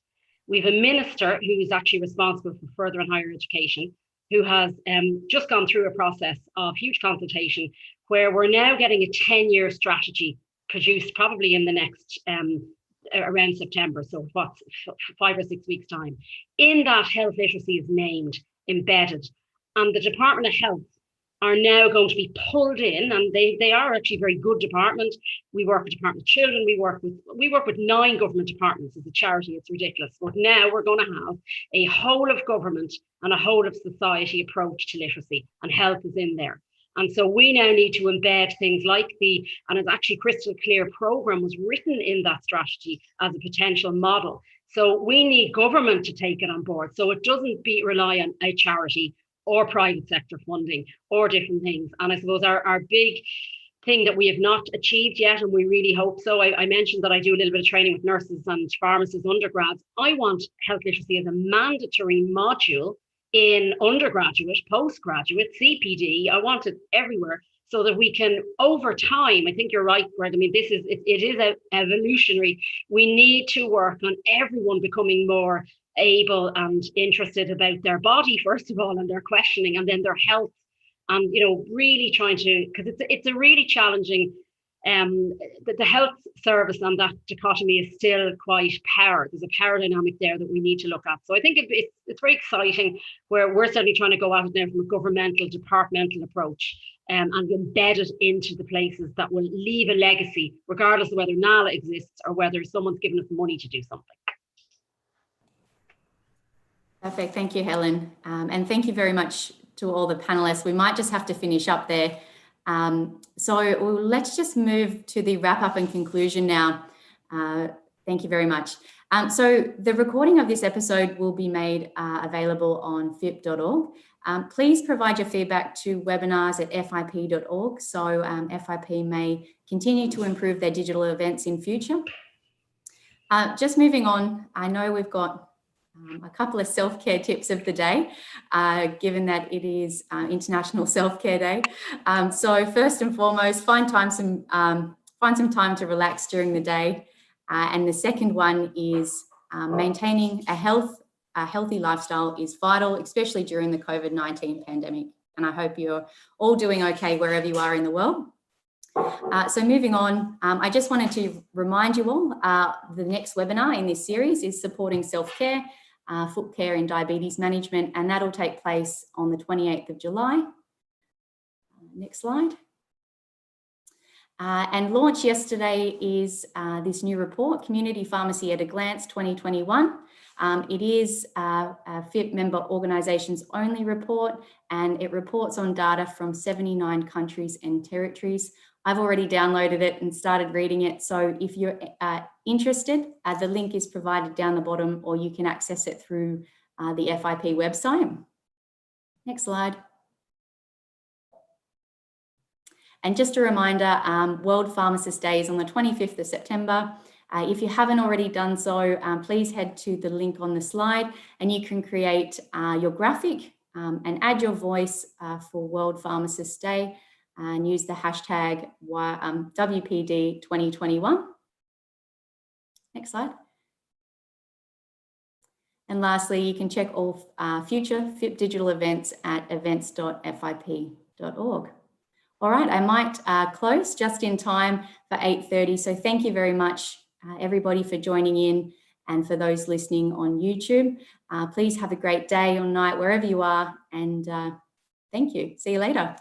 We have a minister who is actually responsible for further and higher education, who has just gone through a process of huge consultation where we're now getting a 10-year strategy produced probably in the next around September, so what's 5 or 6 weeks time. In that, health literacy is named, embedded, and the Department of Health are now going to be pulled in, and they are actually a very good department. We work with Department of Children, we work with 9 government departments as a charity. It's ridiculous. But now we're going to have a whole of government and a whole of society approach to literacy, and health is in there. And so we now need to embed things like and it's actually crystal clear programme was written in that strategy as a potential model. So we need government to take it on board. So it doesn't rely on a charity or private sector funding or different things. And I suppose our big thing that we have not achieved yet, and we really hope so, I mentioned that I do a little bit of training with nurses and pharmacists, undergrads. I want health literacy as a mandatory module in undergraduate, postgraduate, CPD. I want it everywhere so that we can, over time, I think you're right, Greg. I mean, it is evolutionary. We need to work on everyone becoming more able and interested about their body, first of all, and their questioning, and then their health, and really trying to, because it's a really challenging, the health service and that dichotomy is still quite power. There's a power dynamic there that we need to look at. So I think it's very exciting, where we're certainly trying to go at it now from a governmental, departmental approach, and embed it into the places that will leave a legacy, regardless of whether NALA exists or whether someone's given us money to do something. Perfect. Thank you, Helen. And thank you very much to all the panelists. We might just have to finish up there. So let's just move to the wrap up and conclusion now. Thank you very much. So the recording of this episode will be made available on phip.org. Please provide your feedback to webinars@fip.org so FIP may continue to improve their digital events in future. Just moving on, I know we've got a couple of self-care tips of the day, given that it is International Self-Care Day. So first and foremost, find some time to relax during the day. And the second one is maintaining a healthy lifestyle is vital, especially during the COVID-19 pandemic. And I hope you're all doing okay wherever you are in the world. So moving on, I just wanted to remind you all, the next webinar in this series is supporting self-care, foot care and diabetes management, and that'll take place on the 28th of July. Next slide. And launched yesterday is this new report, Community Pharmacy at a Glance 2021. It is a FIP member organisations only report, and it reports on data from 79 countries and territories. I've already downloaded it and started reading it. So if you're interested, the link is provided down the bottom, or you can access it through the FIP website. Next slide. And just a reminder, World Pharmacist Day is on the 25th of September. If you haven't already done so, please head to the link on the slide and you can create your graphic and add your voice for World Pharmacist Day and use the hashtag WPD 2021. Next slide. And lastly, you can check all future FIP digital events at events.fip.org. All right, I might close just in time for 8:30. So thank you very much, everybody, for joining in, and for those listening on YouTube. Please have a great day or night wherever you are, and thank you. See you later.